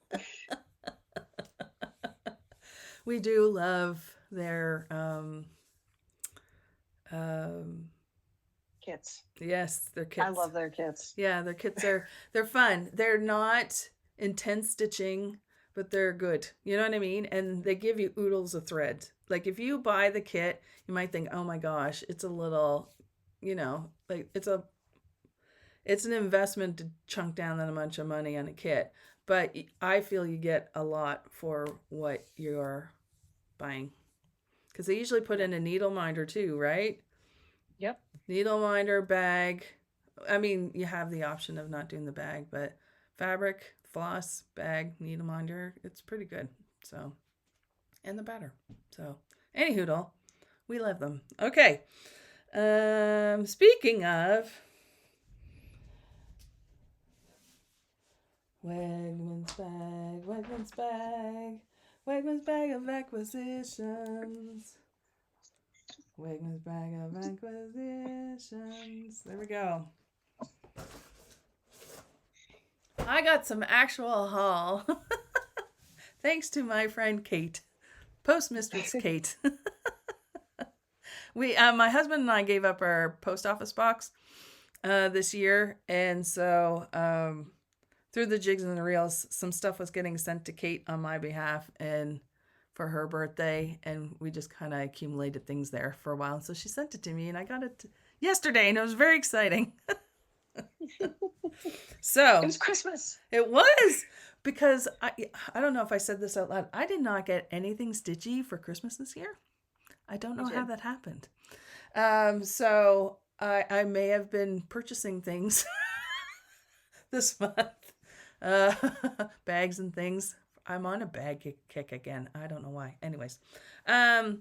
We do love their kits. Yes, their kits. I love their kits. Yeah, their kits they're fun. They're not intense stitching, but they're good. You know what I mean? And they give you oodles of thread. Like if you buy the kit, you might think, oh my gosh, it's a little, like it's an investment to chunk down that much of money on a kit. But I feel you get a lot for what you're buying. Because they usually put in a needle minder too, right? Yep. Needle minder, bag. I mean, you have the option of not doing the bag, but fabric, floss, bag, needle minder, it's pretty good. So, and the batter. So, anyhoodle, we love them. Okay. Speaking of Wegman's bag of acquisitions. Wegman's bag of acquisitions. There we go. I got some actual haul. Thanks to my friend Kate. Postmistress Kate. My husband and I gave up our post office box this year. And so through the jigs and the reels, some stuff was getting sent to Kate on my behalf and for her birthday. And we just kind of accumulated things there for a while. And so she sent it to me and I got it yesterday and it was very exciting. So it was Christmas. It was because I don't know if I said this out loud. I did not get anything stitchy for Christmas this year. I don't know how that happened. So I may have been purchasing things this month, bags and things. I'm on a bag kick again. I don't know why. Anyways, yeah.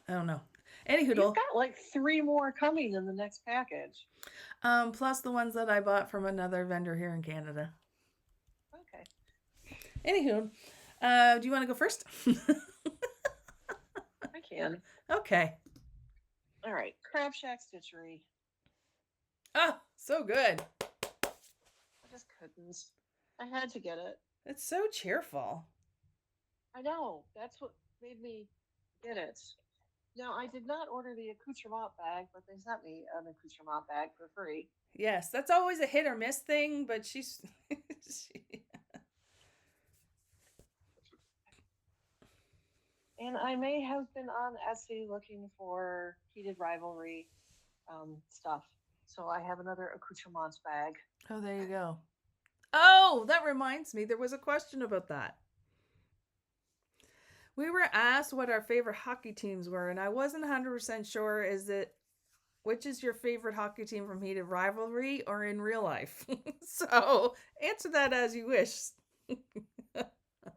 I don't know. Anywho, you've got like 3 more coming in the next package. Plus the ones that I bought from another vendor here in Canada. Okay. Anywho, do you want to go first? I can. Okay. All right. Crab Shack Stitchery. Oh, so good. I just couldn't. I had to get it. It's so cheerful. I know. That's what made me get it. Now, I did not order the accoutrement bag, but they sent me an accoutrement bag for free. Yes, that's always a hit or miss thing, but she's... And I may have been on Etsy looking for heated rivalry stuff. So I have another accoutrements bag. Oh, there you go. Oh, that reminds me. There was a question about that. We were asked what our favorite hockey teams were, and I wasn't 100% sure. Which is your favorite hockey team from Heated Rivalry or in real life? So answer that as you wish.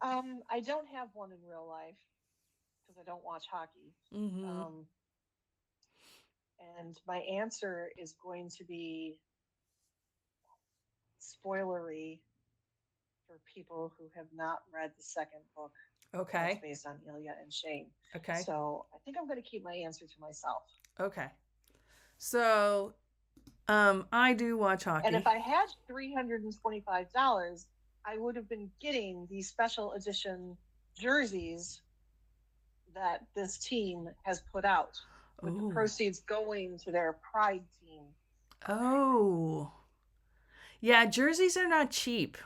I don't have one in real life because I don't watch hockey. Mm-hmm. And my answer is going to be spoilery for people who have not read the second book. Okay. It's based on Ilya and Shane. Okay. So I think I'm going to keep my answer to myself. Okay. So I do watch hockey. And if I had $325, I would have been getting these special edition jerseys that this team has put out. with the Oh. proceeds going to their pride team. Oh. Yeah, jerseys are not cheap,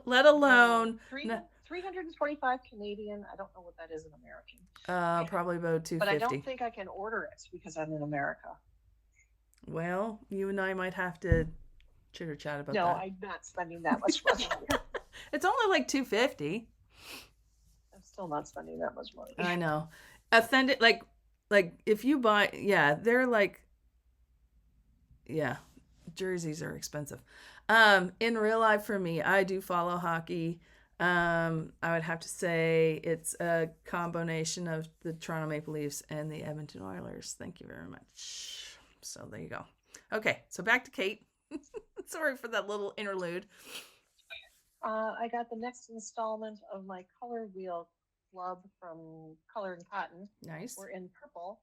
let alone... No, 325 Canadian. I don't know what that is in American. Probably about $250. But I don't think I can order it because I'm in America. Well, you and I might have to chitter chat about that. No, I'm not spending that much money. It's only like $250. I'm still not spending that much money. I know. Authentic, like if you buy, yeah, they're like, yeah, jerseys are expensive. In real life for me, I do follow hockey. I would have to say it's a combination of the Toronto Maple Leafs and the Edmonton Oilers. Thank you very much. So there you go. Okay, so back to Kate. Sorry for that little interlude. I got the next installment of my Color Wheel Club from Color and Cotton. Nice. We're in purple,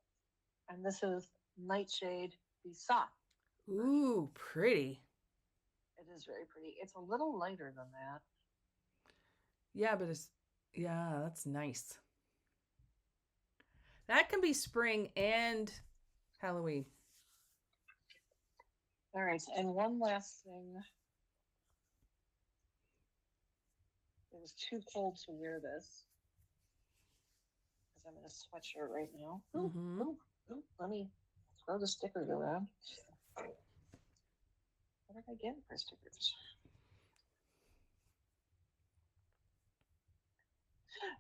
and this is Nightshade Be Soft. Ooh, pretty. It is very pretty. It's a little lighter than that. Yeah, but that's nice. That can be spring and Halloween. All right, and one last thing. It was too cold to wear this because I'm in a sweatshirt right now. Mm-hmm. Ooh, let me throw the stickers around. What did I get for stickers?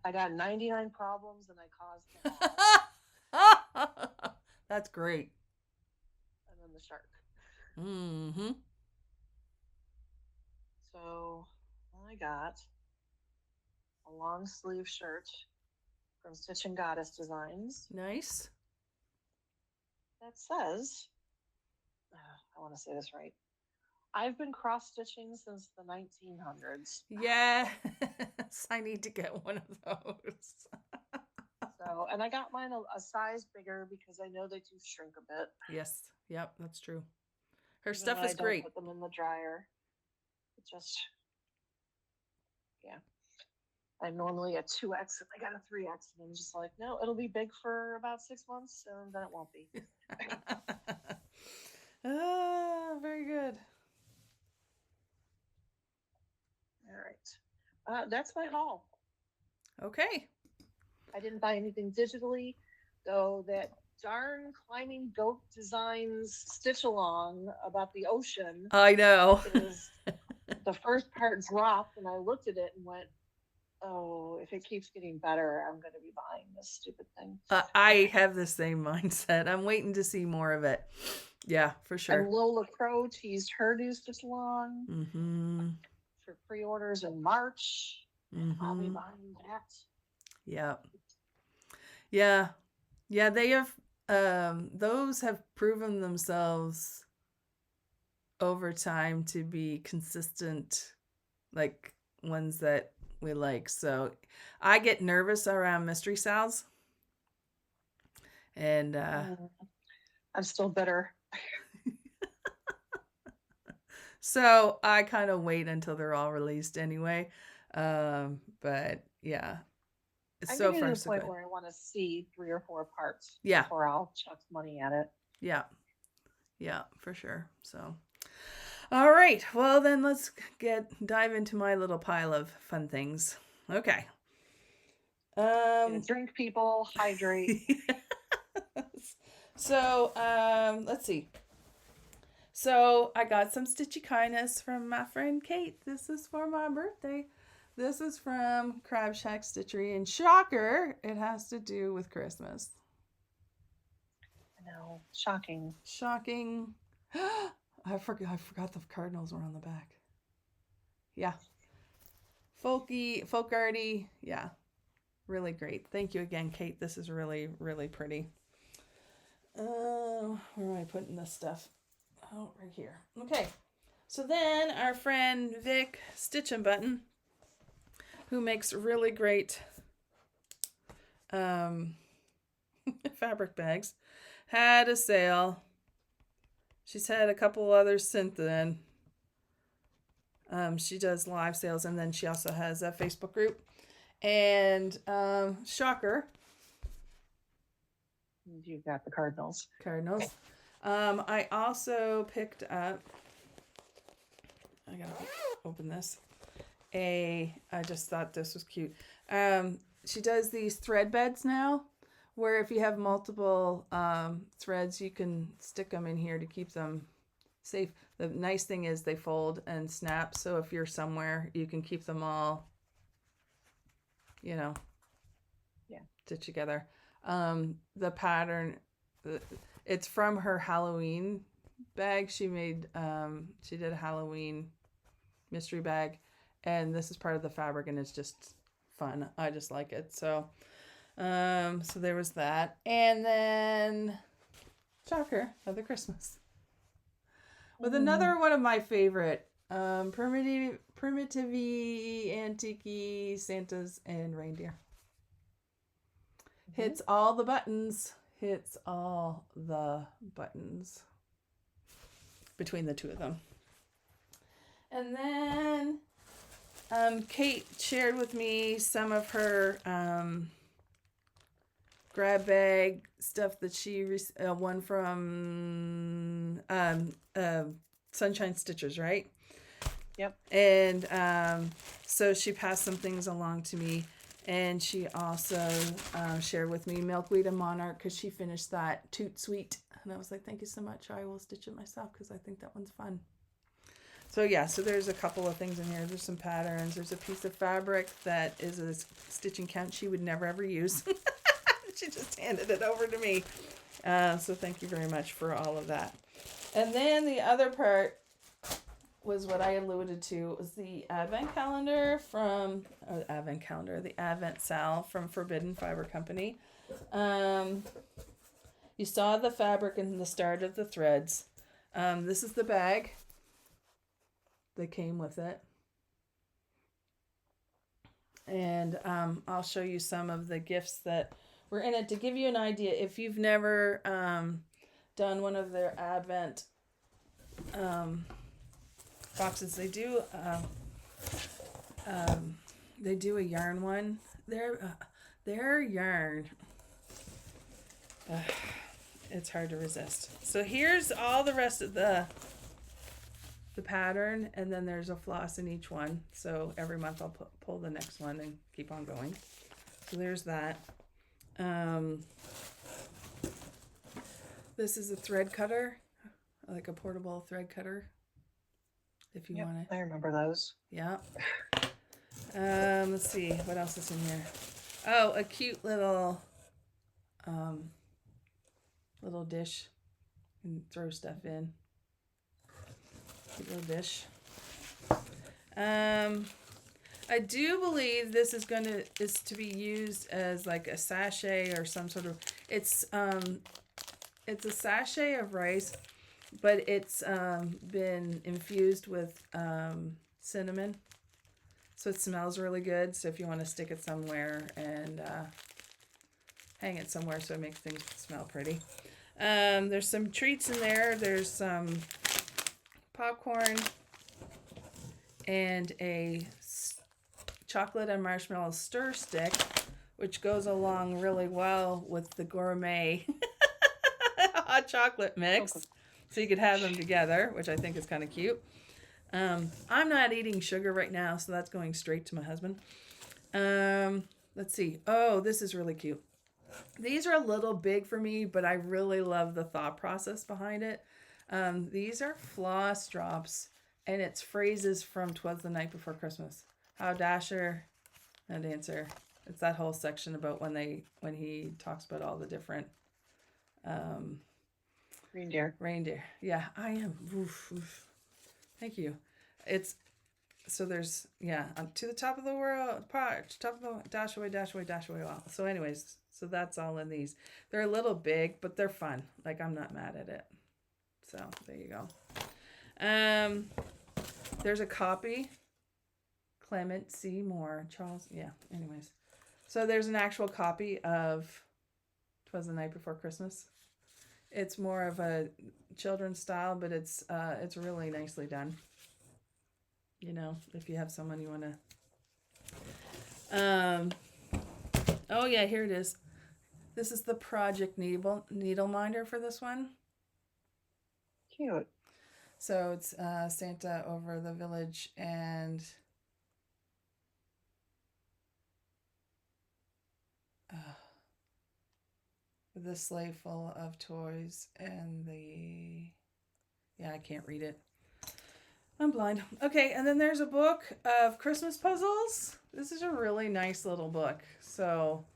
I got 99 problems and I caused them all. That's great. And then the shark. Mm-hmm. So I got a long sleeve shirt from Stitch and Goddess Designs. Nice. That says, I want to say this right. I've been cross-stitching since the 1900s. Yes, I need to get one of those. So, and I got mine a size bigger because I know they do shrink a bit. Yes, yep, that's true. Her Even stuff though is I don't great. put them in the dryer. It just, yeah. I'm normally a 2X and I got a 3X, and I'm just like, no, it'll be big for about 6 months and then it won't be. Very good. All right. That's my haul. Okay. I didn't buy anything digitally, though that darn Climbing Goat Designs stitch along about the ocean. I know. Is the first part dropped, and I looked at it and went, oh, if it keeps getting better, I'm going to be buying this stupid thing. I have the same mindset. I'm waiting to see more of it. Yeah, for sure. And Lola Crow teased her new stitch along for pre-orders in March. I'll be buying that. Yeah. Yeah. Yeah, they have, those have proven themselves over time to be consistent, like ones that we like. So I get nervous around mystery sales. And I'm still bitter. So I kind of wait until they're all released anyway. But yeah. I'm so getting far to the so point good. where I want to see 3 or 4 parts Yeah. before I'll chuck money at it. Yeah. Yeah, for sure. So all right. Well, then let's dive into my little pile of fun things. Okay. Drink, people, hydrate. Yes. So, let's see. So I got some stitchy kindness from my friend Kate. This is for my birthday. This is from Crab Shack Stitchery, and shocker, it has to do with Christmas. I know, shocking. Shocking. I forgot the Cardinals were on the back. Yeah. Folk arty. Yeah. Really great. Thank you again, Kate. This is really, really pretty. Where am I putting this stuff? Oh, right here. Okay. So then our friend Vic Stitch and Button, who makes really great fabric bags, had a sale. She's had a couple others since then. She does live sales, and then she also has a Facebook group. And shocker, You got the Cardinals. Cardinals. I also picked up, I gotta open this, I just thought this was cute. She does these thread beds now, where if you have multiple threads, you can stick them in here to keep them safe. The nice thing is they fold and snap, so if you're somewhere, you can keep them all, stitched together. The pattern, it's from her Halloween bag. She made, she did a Halloween mystery bag, and this is part of the fabric, and it's just fun. I just like it. So there was that, and then shocker of the Christmas with another one of my favorite primitive antique Santas and reindeer. Hits all the buttons. Hits all the buttons between the two of them. And then Kate shared with me some of her grab bag stuff that she won from Sunshine Stitchers, right? Yep. And so she passed some things along to me. And she also shared with me Milkweed and Monarch because she finished that Toot Sweet. And I was like, thank you so much. I will stitch it myself because I think that one's fun. So yeah, so there's a couple of things in here. There's some patterns. There's a piece of fabric that is a stitching count she would never ever use. She just handed it over to me. So thank you very much for all of that. And then the other part was what I alluded to. It was the advent calendar from the advent sal from Forbidden Fiber Company. You saw the fabric in the start of the threads. This is the bag that came with it. And I'll show you some of the gifts that were in it to give you an idea. If you've never done one of their advent boxes, they do a yarn one. Their yarn, it's hard to resist. So here's all the rest of the pattern, and then there's a floss in each one. So every month I'll pull the next one and keep on going. So there's that. This is a thread cutter, like a portable thread cutter. If you want it. I remember those. Yeah. Let's see what else is in here. Oh, a cute little dish. You can throw stuff in. Cute little dish. I do believe this is to be used as like a sachet or some sort of. It's a sachet of rice, but it's been infused with cinnamon, so it smells really good. So if you want to stick it somewhere and hang it somewhere so it makes things smell pretty. There's some treats in there. There's some popcorn and a chocolate and marshmallow stir stick, which goes along really well with the gourmet hot chocolate mix. So you could have them together, which I think is kind of cute. I'm not eating sugar right now, so that's going straight to my husband. Let's see. Oh, this is really cute. These are a little big for me, but I really love the thought process behind it. These are floss drops, and it's phrases from 'Twas the Night Before Christmas. How Dasher, no Dancer. It's that whole section about when he talks about all the different Reindeer. Yeah, I am. Oof, oof. Thank you. There's to the top of the world, top of the dash away, all. So anyways, so that's all in these. They're a little big, but they're fun. Like, I'm not mad at it. So there you go. There's a copy. Clement C. Moore. Charles. Yeah. Anyways. So there's an actual copy of 'Twas the Night Before Christmas. It's more of a children's style, but it's really nicely done. You know, if you have someone you want to. Oh yeah, here it is. This is the Project Needle Minder for this one. Cute. So it's Santa over the village and with a sleigh full of toys and I can't read it. I'm blind. Okay, and then there's a book of Christmas puzzles. This is a really nice little book. So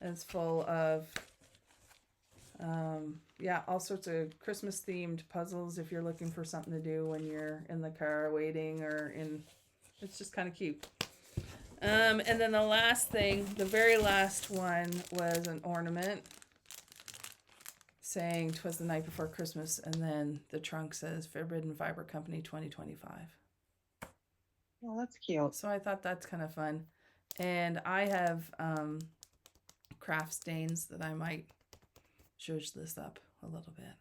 it's full of all sorts of Christmas themed puzzles if you're looking for something to do when you're in the car waiting it's just kind of cute. And then the very last one was an ornament saying "'Twas the night before Christmas," and then the trunk says Forbidden Fiber Company 2025. Oh, that's cute. So I thought that's kind of fun. And I have craft stains that I might zhuzh this up a little bit.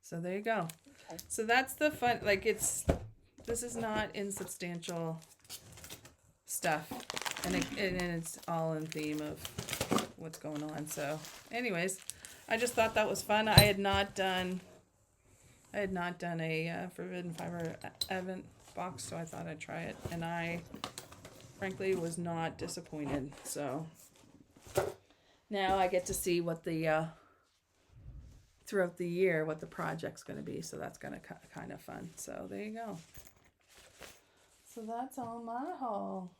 So there you go. Okay. So that's the fun, this is not insubstantial stuff. And it's all in theme of what's going on. So anyways, I just thought that was fun. I had not done a Forbidden Fiber Advent box, so I thought I'd try it. And I frankly was not disappointed. So now I get to see what throughout the year what the project's going to be. So that's going to kind of fun. So there you go. So that's all my haul.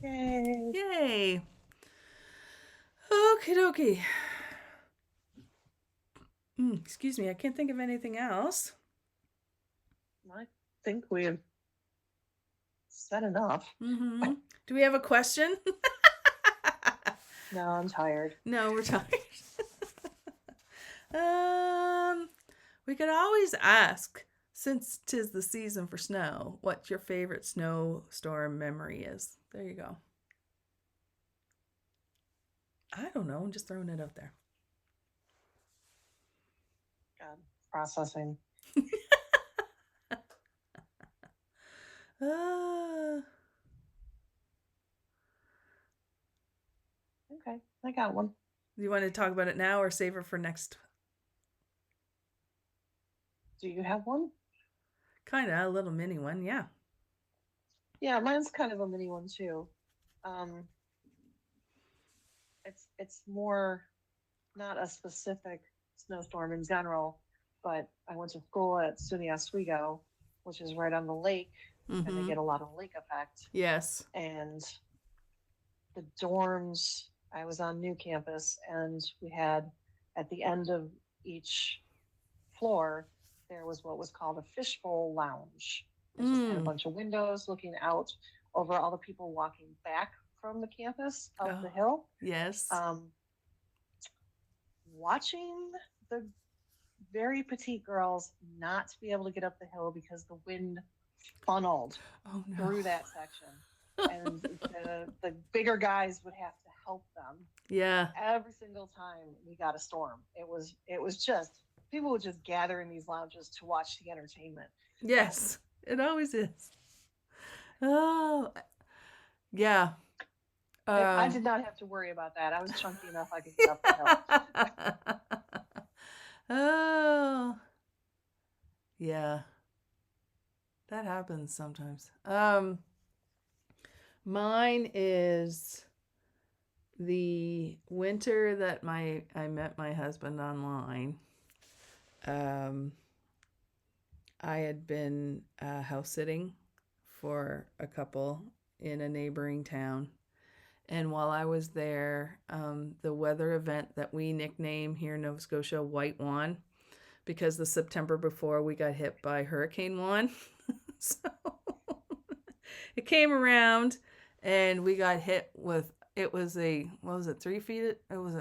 Yay! Yay! Okie dokie. Excuse me, I can't think of anything else. I think we've said enough. Mm-hmm. Do we have a question? No, I'm tired. No, we're tired. We could always ask, since 'tis the season for snow, what your favorite snowstorm memory is. There you go. I don't know. I'm just throwing it out there. God, processing. Okay, I got one. Do you want to talk about it now or save it for next? Do you have one? Kind of, a little mini one, yeah. Yeah, mine's kind of a mini one too. It's more not a specific snowstorm in general, but I went to school at SUNY Oswego, which is right on the lake, and they get a lot of lake effect. Yes. And the dorms, I was on new campus, and we had at the end of each floor, there was what was called a fishbowl lounge. It just had a bunch of windows looking out over all the people walking back from the campus up the hill. Yes. Watching the very petite girls not be able to get up the hill because the wind funneled through that section. And the bigger guys would have to help them. Yeah. Every single time we got a storm. It was just, people would just gather in these lounges to watch the entertainment. Yes, it always is. Oh, yeah. I did not have to worry about that. I was chunky enough I could get up the hill. Oh, yeah. That happens sometimes. Mine is the winter that I met my husband online. I had been house sitting for a couple in a neighboring town. And while I was there, the weather event that we nickname here in Nova Scotia White Juan, because the September before we got hit by Hurricane Juan. So it came around and we got hit with, it was 3 feet? It was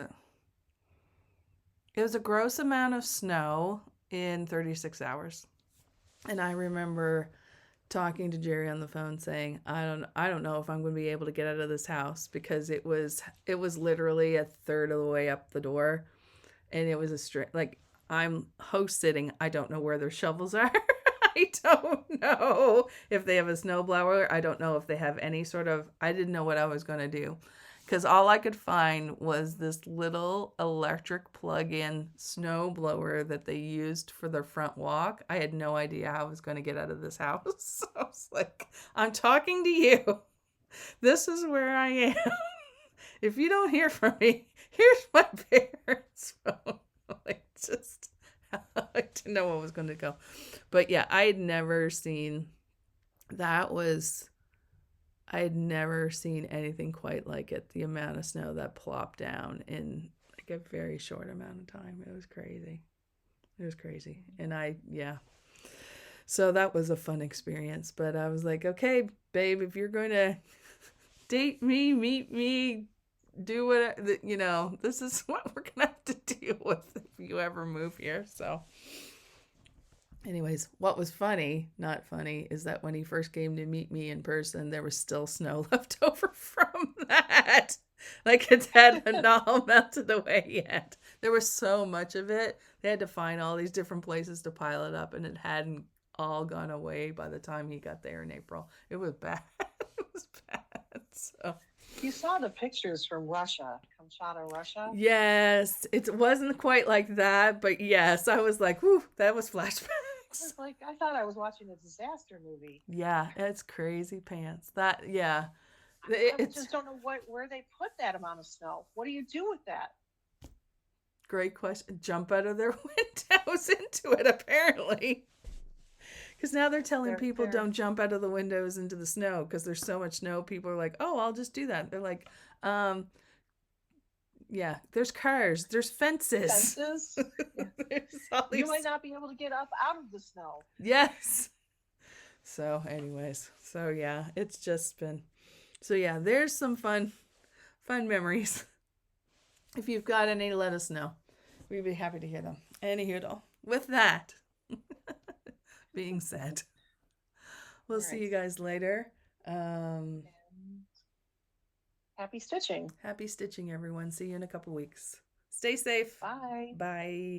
a gross amount of snow in 36 hours. And I remember talking to Jerry on the phone saying, I don't know if I'm going to be able to get out of this house, because it was literally a third of the way up the door, and it was a straight, I'm host sitting. I don't know where their shovels are. I don't know if they have a snowblower. I don't know if they have any sort of, I didn't know what I was going to do, because all I could find was this little electric plug-in snow blower that they used for their front walk. I had no idea how I was going to get out of this house. I was like, I'm talking to you. This is where I am. If you don't hear from me, here's my parents' phone. Like, just, I didn't know what was going to go. But yeah, I had never seen, I had never seen anything quite like it. The amount of snow that plopped down in like a very short amount of time. It was crazy. It was crazy. And so that was a fun experience. But I was like, okay, babe, if you're going to date me, meet me, do what, this is what we're going to have to deal with if you ever move here. So anyways, what was not funny, is that when he first came to meet me in person, there was still snow left over from that. Like, it hadn't all melted away yet. There was so much of it. They had to find all these different places to pile it up, and it hadn't all gone away by the time he got there in April. It was bad. It was bad. So you saw the pictures from Russia, Kamchatka, Russia? Yes. It wasn't quite like that, but yes, I was like, whew, that was flashbacks. I thought I was watching a disaster movie. Yeah, it's crazy pants. I just don't know where they put that amount of snow. What do you do with that? Great question. Jump out of their windows into it, apparently. Because now they're telling people don't jump out of the windows into the snow because there's so much snow. People are like, oh, I'll just do that. They're like, yeah, there's cars, there's fences. You might not be able to get up out of the snow. Yes. So anyways, it's just been, there's some fun memories. If you've got any, let us know. We'd be happy to hear them. Anywho, with that being said, we'll see you guys later. Happy stitching. Happy stitching, everyone. See you in a couple weeks. Stay safe. Bye. Bye.